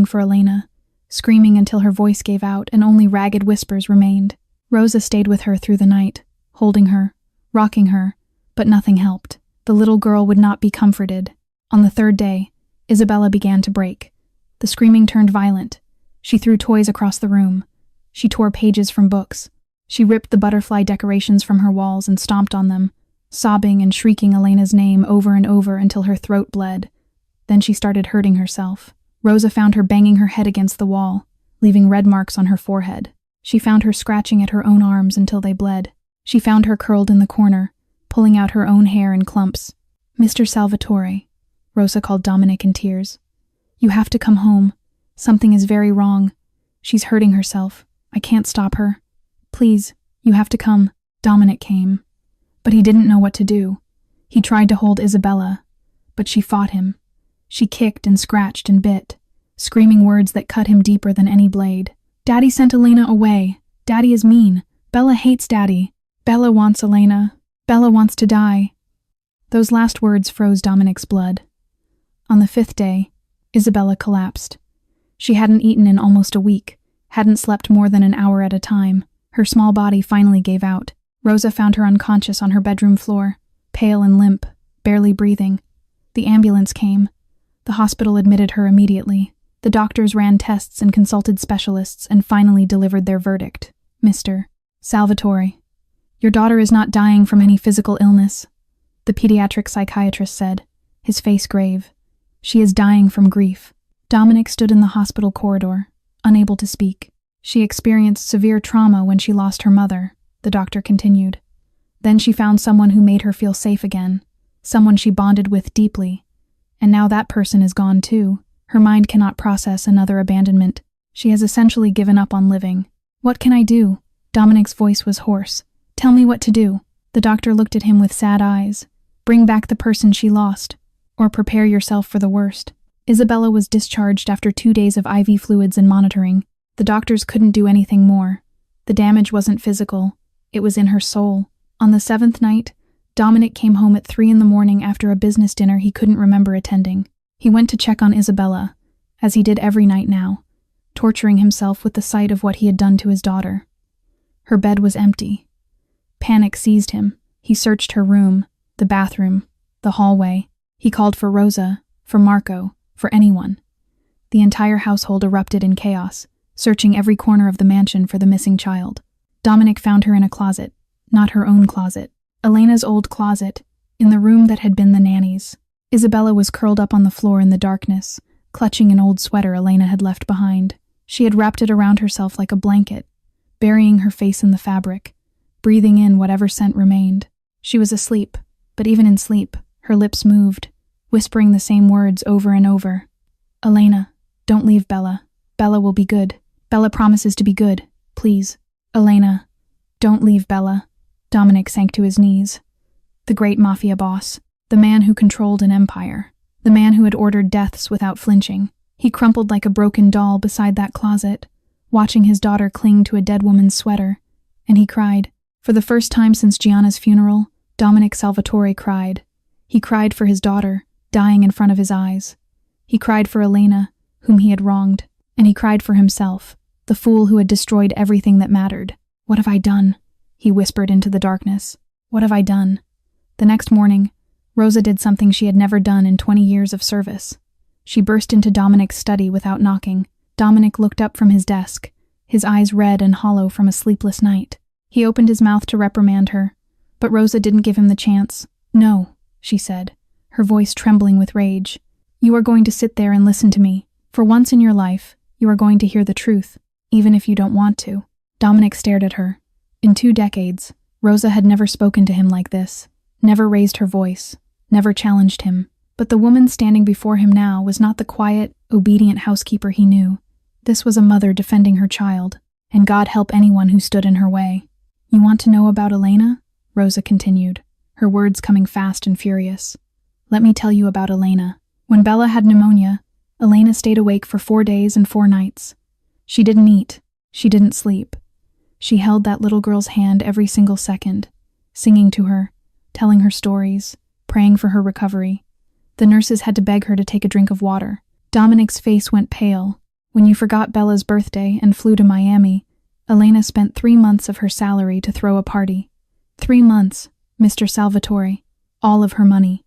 Speaker 1: for Elena, screaming until her voice gave out and only ragged whispers remained. Rosa stayed with her through the night, holding her, rocking her, but nothing helped. The little girl would not be comforted. On the third day, Isabella began to break. The screaming turned violent. She threw toys across the room. She tore pages from books. She ripped the butterfly decorations from her walls and stomped on them, sobbing and shrieking Elena's name over and over until her throat bled. Then she started hurting herself. Rosa found her banging her head against the wall, leaving red marks on her forehead. She found her scratching at her own arms until they bled. She found her curled in the corner, pulling out her own hair in clumps. Mr. Salvatore, Rosa called Dominic in tears. You have to come home. Something is very wrong. She's hurting herself. I can't stop her. Please, you have to come. Dominic came. But he didn't know what to do. He tried to hold Isabella, but she fought him. She kicked and scratched and bit, screaming words that cut him deeper than any blade. Daddy sent Elena away. Daddy is mean. Bella hates Daddy. Bella wants Elena. Bella wants to die. Those last words froze Dominic's blood. On the 5th day, Isabella collapsed. She hadn't eaten in almost a week, hadn't slept more than an hour at a time. Her small body finally gave out. Rosa found her unconscious on her bedroom floor, pale and limp, barely breathing. The ambulance came. The hospital admitted her immediately. The doctors ran tests and consulted specialists and finally delivered their verdict. Mr. Salvatore. Your daughter is not dying from any physical illness, the pediatric psychiatrist said, his face grave. She is dying from grief. Dominic stood in the hospital corridor, unable to speak. She experienced severe trauma when she lost her mother, the doctor continued. Then she found someone who made her feel safe again, someone she bonded with deeply. And now that person is gone too. Her mind cannot process another abandonment. She has essentially given up on living. What can I do? Dominic's voice was hoarse. Tell me what to do. The doctor looked at him with sad eyes. Bring back the person she lost, or prepare yourself for the worst. Isabella was discharged after 2 days of IV fluids and monitoring. The doctors couldn't do anything more. The damage wasn't physical. It was in her soul. On the 7th night, Dominic came home at 3 a.m. after a business dinner he couldn't remember attending. He went to check on Isabella, as he did every night now, torturing himself with the sight of what he had done to his daughter. Her bed was empty. Panic seized him. He searched her room, the bathroom, the hallway. He called for Rosa, for Marco, for anyone. The entire household erupted in chaos, searching every corner of the mansion for the missing child. Dominic found her in a closet, not her own closet, Elena's old closet, in the room that had been the nanny's. Isabella was curled up on the floor in the darkness, clutching an old sweater Elena had left behind. She had wrapped it around herself like a blanket, burying her face in the fabric, breathing in whatever scent remained. She was asleep, but even in sleep, her lips moved, whispering the same words over and over. Elena, don't leave Bella. Bella will be good. Bella promises to be good. Please. Elena, don't leave Bella. Dominic sank to his knees. The great Mafia boss, the man who controlled an empire, the man who had ordered deaths without flinching. He crumpled like a broken doll beside that closet, watching his daughter cling to a dead woman's sweater, and he cried. For the first time since Gianna's funeral, Dominic Salvatore cried. He cried for his daughter, dying in front of his eyes. He cried for Elena, whom he had wronged, and he cried for himself, the fool who had destroyed everything that mattered. What have I done? He whispered into the darkness. What have I done? The next morning, Rosa did something she had never done in 20 years of service. She burst into Dominic's study without knocking. Dominic looked up from his desk, his eyes red and hollow from a sleepless night. He opened his mouth to reprimand her, but Rosa didn't give him the chance. No, she said, her voice trembling with rage. You are going to sit there and listen to me. For once in your life, you are going to hear the truth, even if you don't want to. Dominic stared at her. In 2 decades, Rosa had never spoken to him like this, never raised her voice, never challenged him. But the woman standing before him now was not the quiet, obedient housekeeper he knew. This was a mother defending her child, and God help anyone who stood in her way. You want to know about Elena? Rosa continued, her words coming fast and furious. Let me tell you about Elena. When Bella had pneumonia, Elena stayed awake for 4 days and 4 nights. She didn't eat. She didn't sleep. She held that little girl's hand every single second, singing to her, telling her stories, praying for her recovery. The nurses had to beg her to take a drink of water. Dominic's face went pale. When you forgot Bella's birthday and flew to Miami, Elena spent 3 months of her salary to throw a party. 3 months, Mr. Salvatore. All of her money.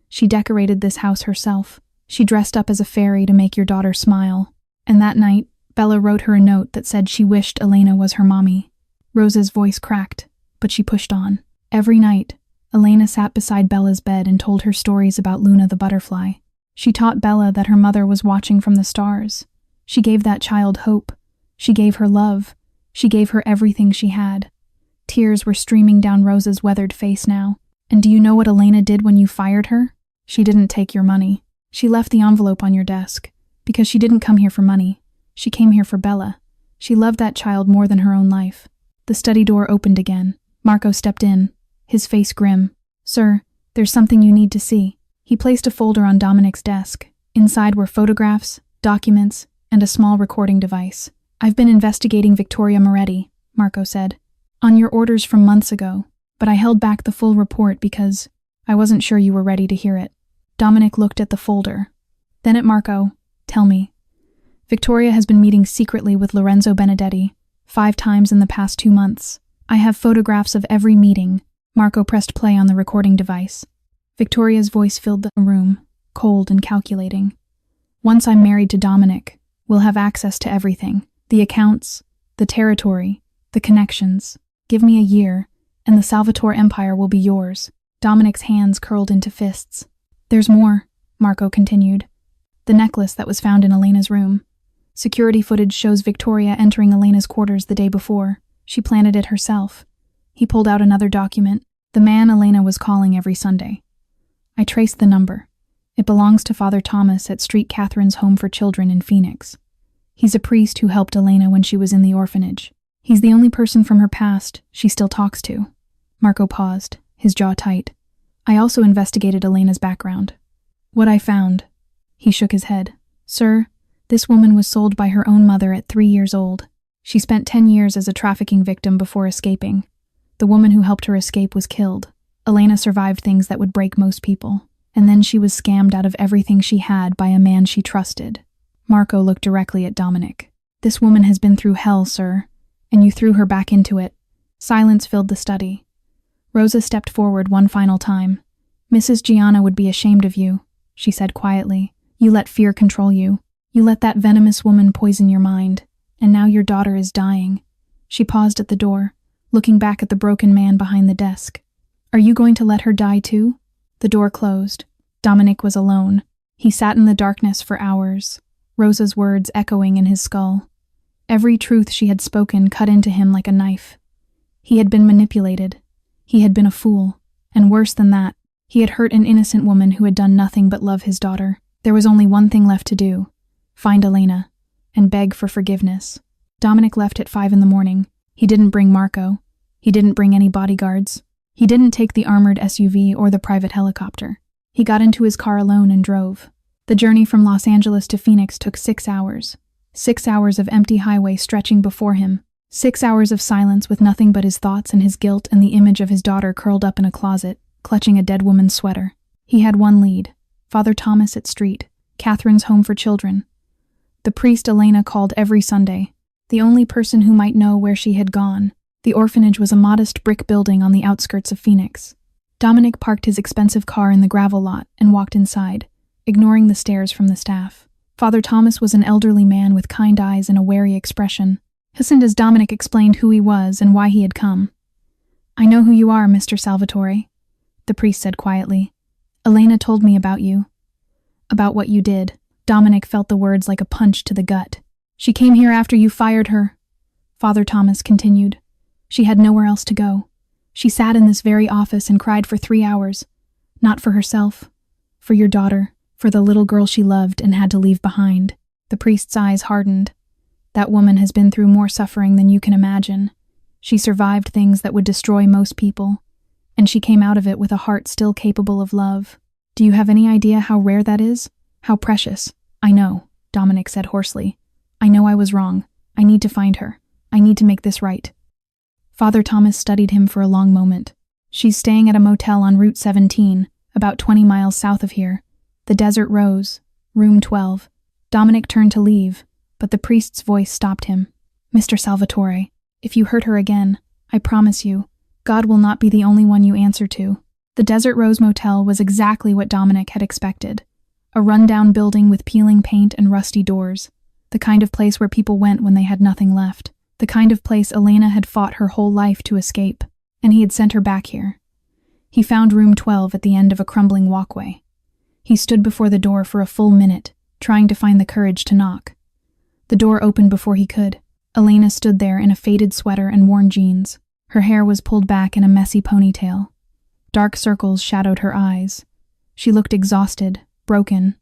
Speaker 1: She decorated this house herself. She dressed up as a fairy to make your daughter smile. And that night, Bella wrote her a note that said she wished Elena was her mommy. Rosa's voice cracked, but she pushed on. Every night, Elena sat beside Bella's bed and told her stories about Luna the butterfly. She taught Bella that her mother was watching from the stars. She gave that child hope. She gave her love. She gave her everything she had. Tears were streaming down Rosa's weathered face now. And do you know what Elena did when you fired her? She didn't take your money. She left the envelope on your desk. Because she didn't come here for money. She came here for Bella. She loved that child more than her own life. The study door opened again. Marco stepped in, his face grim. Sir, there's something you need to see. He placed a folder on Dominic's desk. Inside were photographs, documents, and a small recording device. I've been investigating Victoria Moretti, Marco said, on your orders from months ago, but I held back the full report because I wasn't sure you were ready to hear it. Dominic looked at the folder, then at Marco. Tell me. Victoria has been meeting secretly with Lorenzo Benedetti 5 times in the past 2 months. I have photographs of every meeting. Marco pressed play on the recording device. Victoria's voice filled the room, cold and calculating. Once I'm married to Dominic, we'll have access to everything. The accounts, the territory, The connections. Give me a year, and the Salvatore empire will be yours. Dominic's hands curled into fists. There's more, Marco continued. The necklace that was found in Elena's room. Security footage shows Victoria entering Elena's quarters the day before. She planted it herself. He pulled out another document. The man Elena was calling every Sunday. I traced the number. It belongs to Father Thomas at St. Catherine's Home for Children in Phoenix. He's a priest who helped Elena when she was in the orphanage. He's the only person from her past she still talks to. Marco paused, his jaw tight. I also investigated Elena's background. What I found. He shook his head. Sir, this woman was sold by her own mother at 3 years old. She spent 10 years as a trafficking victim before escaping. The woman who helped her escape was killed. Elena survived things that would break most people. And then she was scammed out of everything she had by a man she trusted. Marco looked directly at Dominic. This woman has been through hell, sir, and you threw her back into it. Silence filled the study. Rosa stepped forward one final time. Mrs. Gianna would be ashamed of you, she said quietly. You let fear control you. You let that venomous woman poison your mind. And now your daughter is dying. She paused at the door, looking back at the broken man behind the desk. Are you going to let her die too? The door closed. Dominic was alone. He sat in the darkness for hours, Rosa's words echoing in his skull. Every truth she had spoken cut into him like a knife. He had been manipulated. He had been a fool. And worse than that, he had hurt an innocent woman who had done nothing but love his daughter. There was only one thing left to do. Find Elena, and beg for forgiveness. Dominic left at 5 a.m. He didn't bring Marco. He didn't bring any bodyguards. He didn't take the armored SUV or the private helicopter. He got into his car alone and drove. The journey from Los Angeles to Phoenix took 6 hours. 6 hours of empty highway stretching before him. 6 hours of silence with nothing but his thoughts and his guilt and the image of his daughter curled up in a closet, clutching a dead woman's sweater. He had one lead. Father Thomas at St. Catherine's Home for Children. The priest Elena called every Sunday. The only person who might know where she had gone. The orphanage was a modest brick building on the outskirts of Phoenix. Dominic parked his expensive car in the gravel lot and walked inside, ignoring the stares from the staff. Father Thomas was an elderly man with kind eyes and a wary expression. Listened as Dominic explained who he was and why he had come. I know who you are, Mr. Salvatore, the priest said quietly. Elena told me about you. About what you did. Dominic felt the words like a punch to the gut. She came here after you fired her, Father Thomas continued. She had nowhere else to go. She sat in this very office and cried for 3 hours. Not for herself. For your daughter. For the little girl she loved and had to leave behind. The priest's eyes hardened. That woman has been through more suffering than you can imagine. She survived things that would destroy most people. And she came out of it with a heart still capable of love. Do you have any idea how rare that is? How precious? I know, Dominic said hoarsely. I know I was wrong. I need to find her. I need to make this right. Father Thomas studied him for a long moment. She's staying at a motel on Route 17, about 20 miles south of here. The Desert Rose, room 12. Dominic turned to leave, but the priest's voice stopped him. Mr. Salvatore, if you hurt her again, I promise you, God will not be the only one you answer to. The Desert Rose Motel was exactly what Dominic had expected. A rundown building with peeling paint and rusty doors. The kind of place where people went when they had nothing left. The kind of place Elena had fought her whole life to escape, and he had sent her back here. He found room 12 at the end of a crumbling walkway. He stood before the door for a full minute, trying to find the courage to knock. The door opened before he could. Elena stood there in a faded sweater and worn jeans. Her hair was pulled back in a messy ponytail. Dark circles shadowed her eyes. She looked exhausted, broken,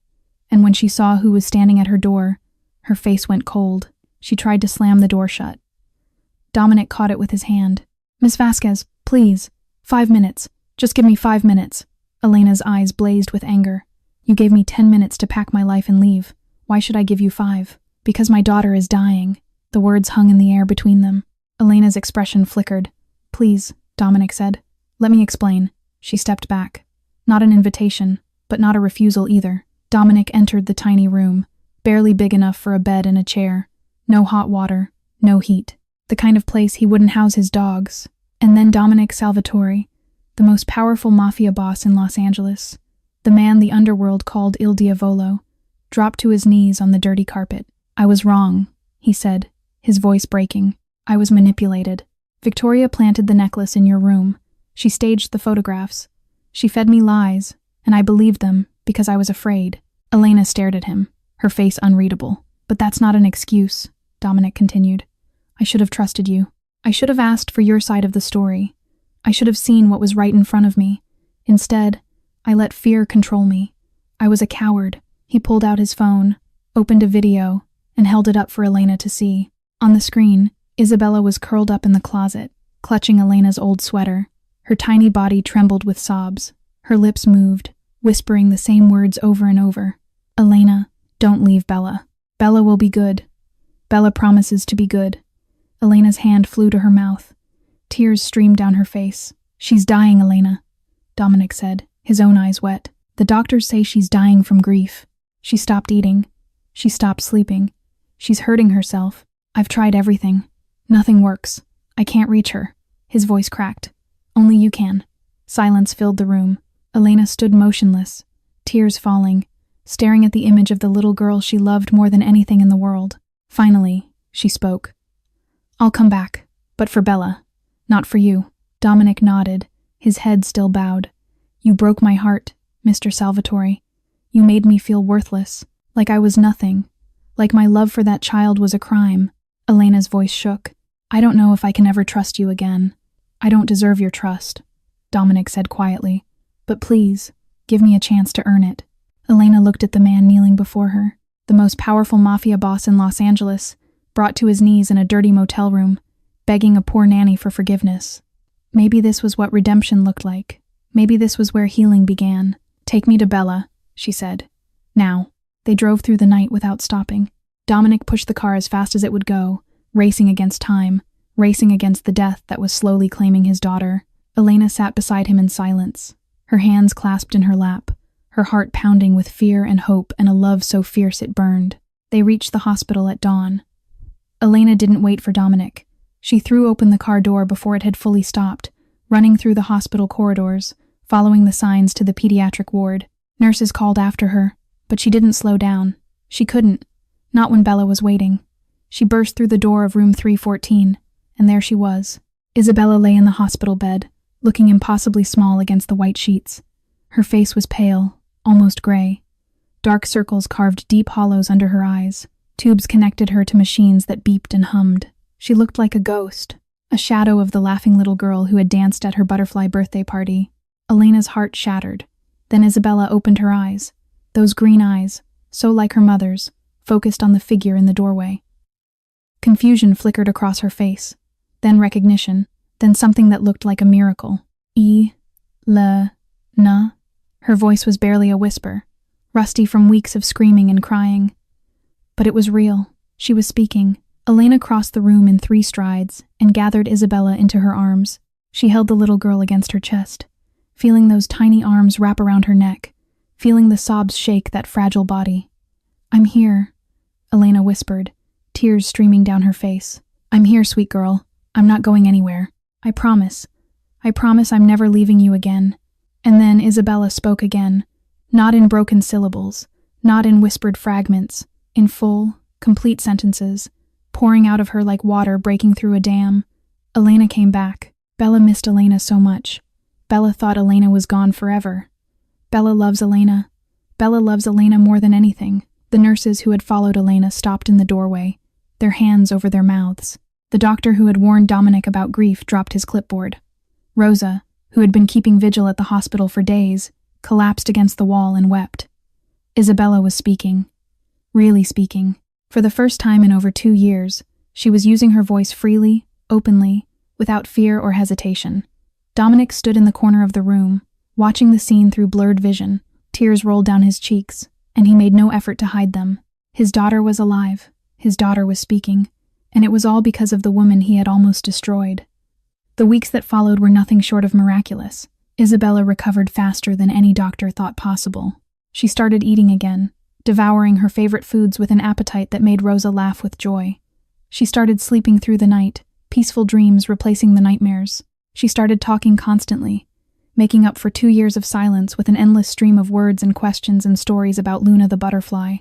Speaker 1: and when she saw who was standing at her door, her face went cold. She tried to slam the door shut. Dominic caught it with his hand. Miss Vasquez, please. 5 minutes. Just give me 5 minutes. Elena's eyes blazed with anger. You gave me 10 minutes to pack my life and leave. Why should I give you 5? Because my daughter is dying. The words hung in the air between them. Elena's expression flickered. Please, Dominic said. Let me explain. She stepped back. Not an invitation, but not a refusal either. Dominic entered the tiny room, barely big enough for a bed and a chair. No hot water, no heat. The kind of place he wouldn't house his dogs. And then Dominic Salvatore, the most powerful mafia boss in Los Angeles, the man the underworld called Il Diavolo, dropped to his knees on the dirty carpet. I was wrong, he said, his voice breaking. I was manipulated. Victoria planted the necklace in your room. She staged the photographs. She fed me lies, and I believed them because I was afraid. Elena stared at him, her face unreadable. But that's not an excuse, Dominic continued. I should have trusted you. I should have asked for your side of the story. I should have seen what was right in front of me. Instead, I let fear control me. I was a coward. He pulled out his phone, opened a video, and held it up for Elena to see. On the screen, Isabella was curled up in the closet, clutching Elena's old sweater. Her tiny body trembled with sobs. Her lips moved, whispering the same words over and over. Elena, don't leave Bella. Bella will be good. Bella promises to be good. Elena's hand flew to her mouth. Tears streamed down her face. She's dying, Elena, Dominic said, his own eyes wet. The doctors say she's dying from grief. She stopped eating. She stopped sleeping. She's hurting herself. I've tried everything. Nothing works. I can't reach her. His voice cracked. Only you can. Silence filled the room. Elena stood motionless, tears falling, staring at the image of the little girl she loved more than anything in the world. Finally, she spoke. I'll come back, but for Bella, not for you. Dominic nodded, his head still bowed. You broke my heart, Mr. Salvatore. You made me feel worthless, like I was nothing, like my love for that child was a crime. Elena's voice shook. I don't know if I can ever trust you again. I don't deserve your trust, Dominic said quietly. But please, give me a chance to earn it. Elena looked at the man kneeling before her, the most powerful mafia boss in Los Angeles, brought to his knees in a dirty motel room, begging a poor nanny for forgiveness. Maybe this was what redemption looked like. Maybe this was where healing began. Take me to Bella, she said. Now. They drove through the night without stopping. Dominic pushed the car as fast as it would go, racing against time, racing against the death that was slowly claiming his daughter. Elena sat beside him in silence, her hands clasped in her lap, her heart pounding with fear and hope and a love so fierce it burned. They reached the hospital at dawn. Elena didn't wait for Dominic. She threw open the car door before it had fully stopped, running through the hospital corridors, following the signs to the pediatric ward. Nurses called after her, but she didn't slow down. She couldn't, not when Bella was waiting. She burst through the door of room 314, and there she was. Isabella lay in the hospital bed, looking impossibly small against the white sheets. Her face was pale, almost gray. Dark circles carved deep hollows under her eyes. Tubes connected her to machines that beeped and hummed. She looked like a ghost, a shadow of the laughing little girl who had danced at her butterfly birthday party. Elena's heart shattered. Then Isabella opened her eyes. Those green eyes, so like her mother's, focused on the figure in the doorway. Confusion flickered across her face, then recognition, then something that looked like a miracle. Elena. Her voice was barely a whisper, rusty from weeks of screaming and crying. But it was real. She was speaking. Elena crossed the room in 3 strides and gathered Isabella into her arms. She held the little girl against her chest, feeling those tiny arms wrap around her neck, feeling the sobs shake that fragile body. I'm here, Elena whispered, tears streaming down her face. I'm here, sweet girl. I'm not going anywhere. I promise. I promise I'm never leaving you again. And then Isabella spoke again, not in broken syllables, not in whispered fragments, in full, complete sentences, pouring out of her like water breaking through a dam. Elena came back. Bella missed Elena so much. Bella thought Elena was gone forever. Bella loves Elena. Bella loves Elena more than anything. The nurses who had followed Elena stopped in the doorway, their hands over their mouths. The doctor who had warned Dominic about grief dropped his clipboard. Rosa, who had been keeping vigil at the hospital for days, collapsed against the wall and wept. Isabella was speaking. Really speaking. For the first time in over 2 years, she was using her voice freely, openly, without fear or hesitation. Dominic stood in the corner of the room, watching the scene through blurred vision. Tears rolled down his cheeks, and he made no effort to hide them. His daughter was alive. His daughter was speaking, and it was all because of the woman he had almost destroyed. The weeks that followed were nothing short of miraculous. Isabella recovered faster than any doctor thought possible. She started eating again, devouring her favorite foods with an appetite that made Rosa laugh with joy. She started sleeping through the night, peaceful dreams replacing the nightmares. She started talking constantly, making up for 2 years of silence with an endless stream of words and questions and stories about Luna the butterfly.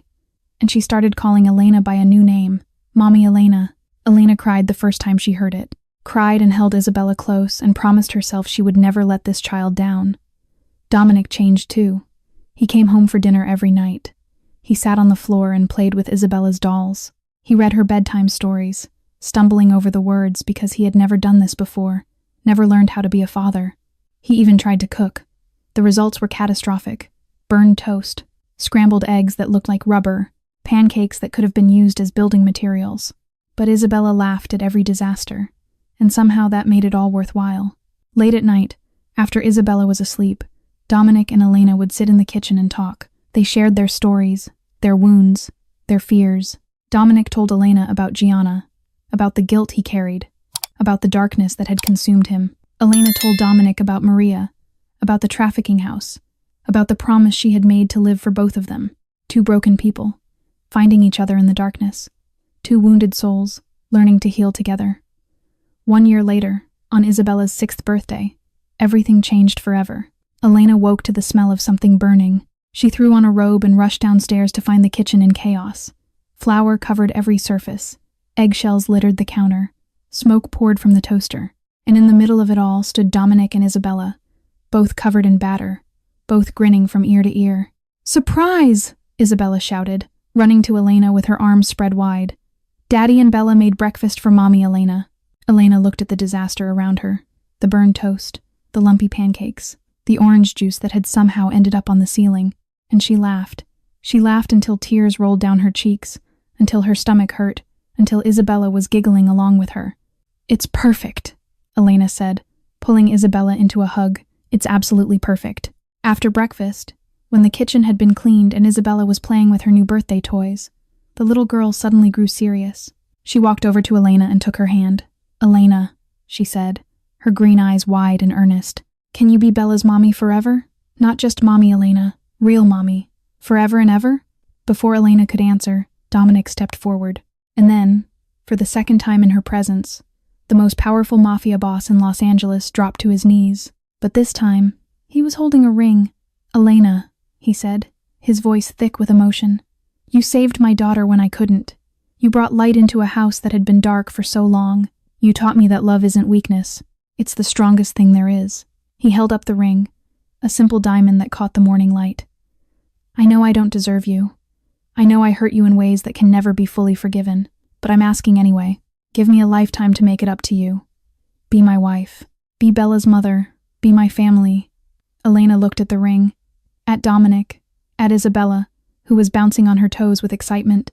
Speaker 1: And she started calling Elena by a new name, Mommy Elena. Elena cried the first time she heard it, cried and held Isabella close and promised herself she would never let this child down. Dominic changed too. He came home for dinner every night. He sat on the floor and played with Isabella's dolls. He read her bedtime stories, stumbling over the words because he had never done this before, never learned how to be a father. He even tried to cook. The results were catastrophic. Burned toast, scrambled eggs that looked like rubber, pancakes that could have been used as building materials. But Isabella laughed at every disaster, and somehow that made it all worthwhile. Late at night, after Isabella was asleep, Dominic and Elena would sit in the kitchen and talk. They shared their stories, their wounds, their fears. Dominic told Elena about Gianna, about the guilt he carried, about the darkness that had consumed him. Elena told Dominic about Maria, about the trafficking house, about the promise she had made to live for both of them. Two broken people, finding each other in the darkness. Two wounded souls, learning to heal together. 1 year later, on Isabella's 6th birthday, everything changed forever. Elena woke to the smell of something burning. She threw on a robe and rushed downstairs to find the kitchen in chaos. Flour covered every surface. Eggshells littered the counter. Smoke poured from the toaster. And in the middle of it all stood Dominic and Isabella, both covered in batter, both grinning from ear to ear. "Surprise!" Isabella shouted, running to Elena with her arms spread wide. "Daddy and Bella made breakfast for Mommy, Elena." Elena looked at the disaster around her, the burned toast, the lumpy pancakes, the orange juice that had somehow ended up on the ceiling, and she laughed. She laughed until tears rolled down her cheeks, until her stomach hurt, until Isabella was giggling along with her. "It's perfect," Elena said, pulling Isabella into a hug. "It's absolutely perfect." After breakfast, when the kitchen had been cleaned and Isabella was playing with her new birthday toys, the little girl suddenly grew serious. She walked over to Elena and took her hand. "Elena," she said, her green eyes wide and earnest, "can you be Bella's mommy forever? Not just mommy, Elena, real mommy. Forever and ever?" Before Elena could answer, Dominic stepped forward. And then, for the second time in her presence, the most powerful Mafia boss in Los Angeles dropped to his knees. But this time, he was holding a ring. "Elena," he said, his voice thick with emotion, "you saved my daughter when I couldn't. You brought light into a house that had been dark for so long. You taught me that love isn't weakness. It's the strongest thing there is." He held up the ring, a simple diamond that caught the morning light. "I know I don't deserve you. I know I hurt you in ways that can never be fully forgiven, but I'm asking anyway. Give me a lifetime to make it up to you. Be my wife. Be Bella's mother. Be my family." Elena looked at the ring, at Dominic, at Isabella, who was bouncing on her toes with excitement.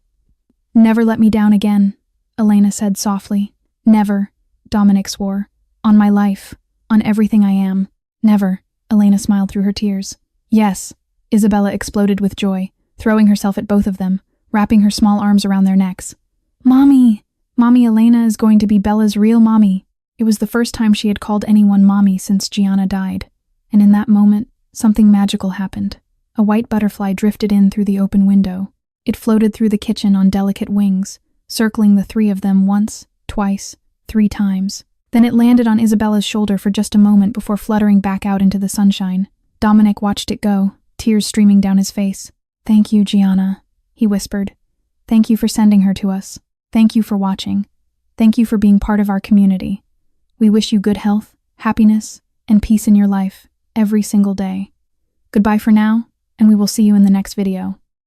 Speaker 1: "Never let me down again," Elena said softly. "Never," Dominic swore. "On my life. On everything I am. Never." Elena smiled through her tears. "Yes," Isabella exploded with joy, throwing herself at both of them, wrapping her small arms around their necks. "Mommy! Mommy Elena is going to be Bella's real mommy." It was the first time she had called anyone mommy since Gianna died, and in that moment, something magical happened. A white butterfly drifted in through the open window. It floated through the kitchen on delicate wings, circling the three of them once, twice, 3 times. Then it landed on Isabella's shoulder for just a moment before fluttering back out into the sunshine. Dominic watched it go, tears streaming down his face. "Thank you, Gianna," he whispered. "Thank you for sending her to us. Thank you for watching. Thank you for being part of our community. We wish you good health, happiness, and peace in your life, every single day. Goodbye for now, and we will see you in the next video."